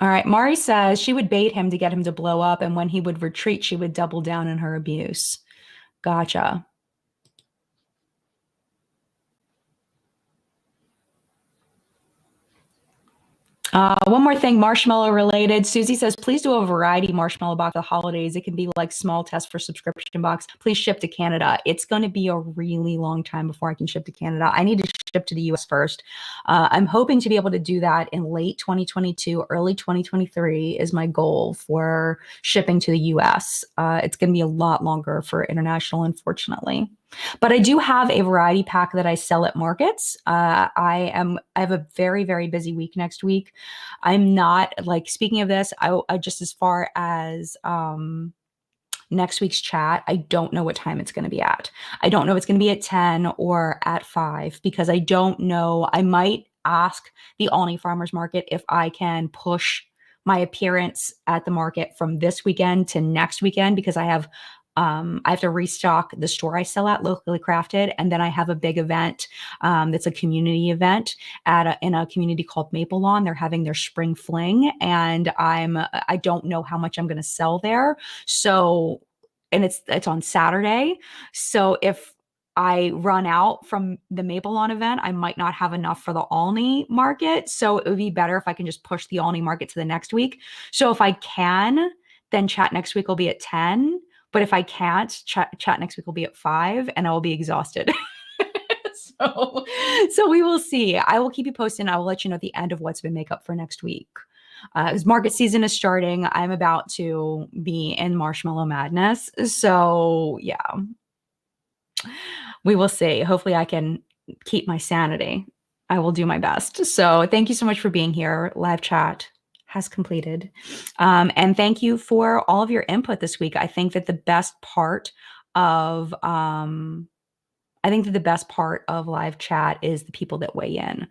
All right. Mari says she would bait him to get him to blow up, and when he would retreat, she would double down in her abuse. Gotcha. One more thing, marshmallow related. Susie says, please do a variety marshmallow box for the holidays. It can be like small test for subscription box. Please ship to Canada. It's going to be a really long time before I can ship to Canada. I need to ship to the US first. I'm hoping to be able to do that in late 2022, early 2023 is my goal for shipping to the US. It's going to be a lot longer for international, unfortunately. But I do have a variety pack that I sell at markets. I have a very, very busy week next week. I'm not, like, speaking of this, I just, as far as next week's chat, I don't know what time it's going to be at. I don't know if it's going to be at 10 or at 5 because I don't know. I might ask the Alney Farmers Market if I can push my appearance at the market from this weekend to next weekend because I have to restock the store I sell at, Locally Crafted, and then I have a big event that's a community event in a community called Maple Lawn. They're having their spring fling, and I don't know how much I'm going to sell there. So, and it's on Saturday. So if I run out from the Maple Lawn event, I might not have enough for the Alney market. So it would be better if I can just push the Alney market to the next week. So if I can, then chat next week will be at 10. But if I can't, chat next week will be at 5 and I will be exhausted. So we will see. I will keep you posted and I will let you know at the end of what's been make up for next week. As market season is starting, I'm about to be in marshmallow madness. So yeah, we will see. Hopefully I can keep my sanity. I will do my best. So thank you so much for being here. Live chat has completed. And thank you for all of your input this week. I think that the best part of live chat is the people that weigh in.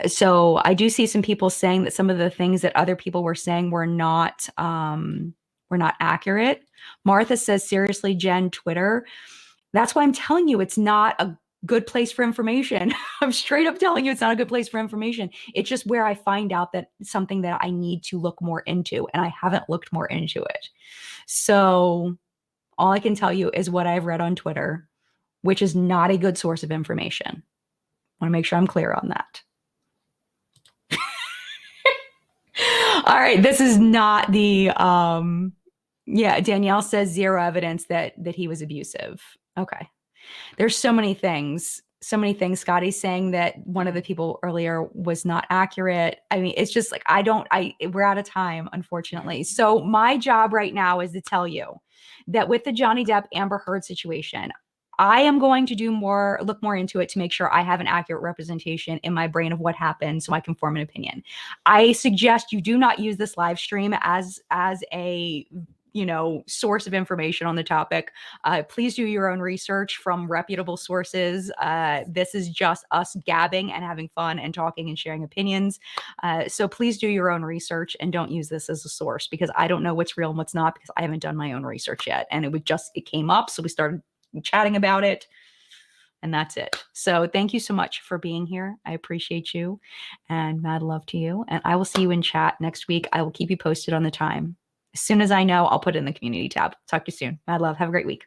So I do see some people saying that some of the things that other people were saying were not accurate. Martha says, seriously, Jen, Twitter. That's why I'm telling you, it's not a good place for information. I'm straight up telling you it's not a good place for information. It's just where I find out that it's something that I need to look more into, and I haven't looked more into it. So all I can tell you is what I've read on Twitter, which is not a good source of information. I want to make sure I'm clear on that. All right, this is not the Danielle says zero evidence that he was abusive. Okay. There's so many things. Scotty's saying that one of the people earlier was not accurate. I mean, it's just like, we're out of time, unfortunately. So my job right now is to tell you that with the Johnny Depp Amber Heard situation, I am going to look more into it to make sure I have an accurate representation in my brain of what happened so I can form an opinion. I suggest you do not use this live stream as a source of information on the topic. Please do your own research from reputable sources. This is just us gabbing and having fun and talking and sharing opinions. So please do your own research and don't use this as a source because I don't know what's real and what's not because I haven't done my own research yet. And it came up. So we started chatting about it. And that's it. So thank you so much for being here. I appreciate you and mad love to you. And I will see you in chat next week. I will keep you posted on the time. As soon as I know, I'll put it in the community tab. Talk to you soon. Mad love. Have a great week.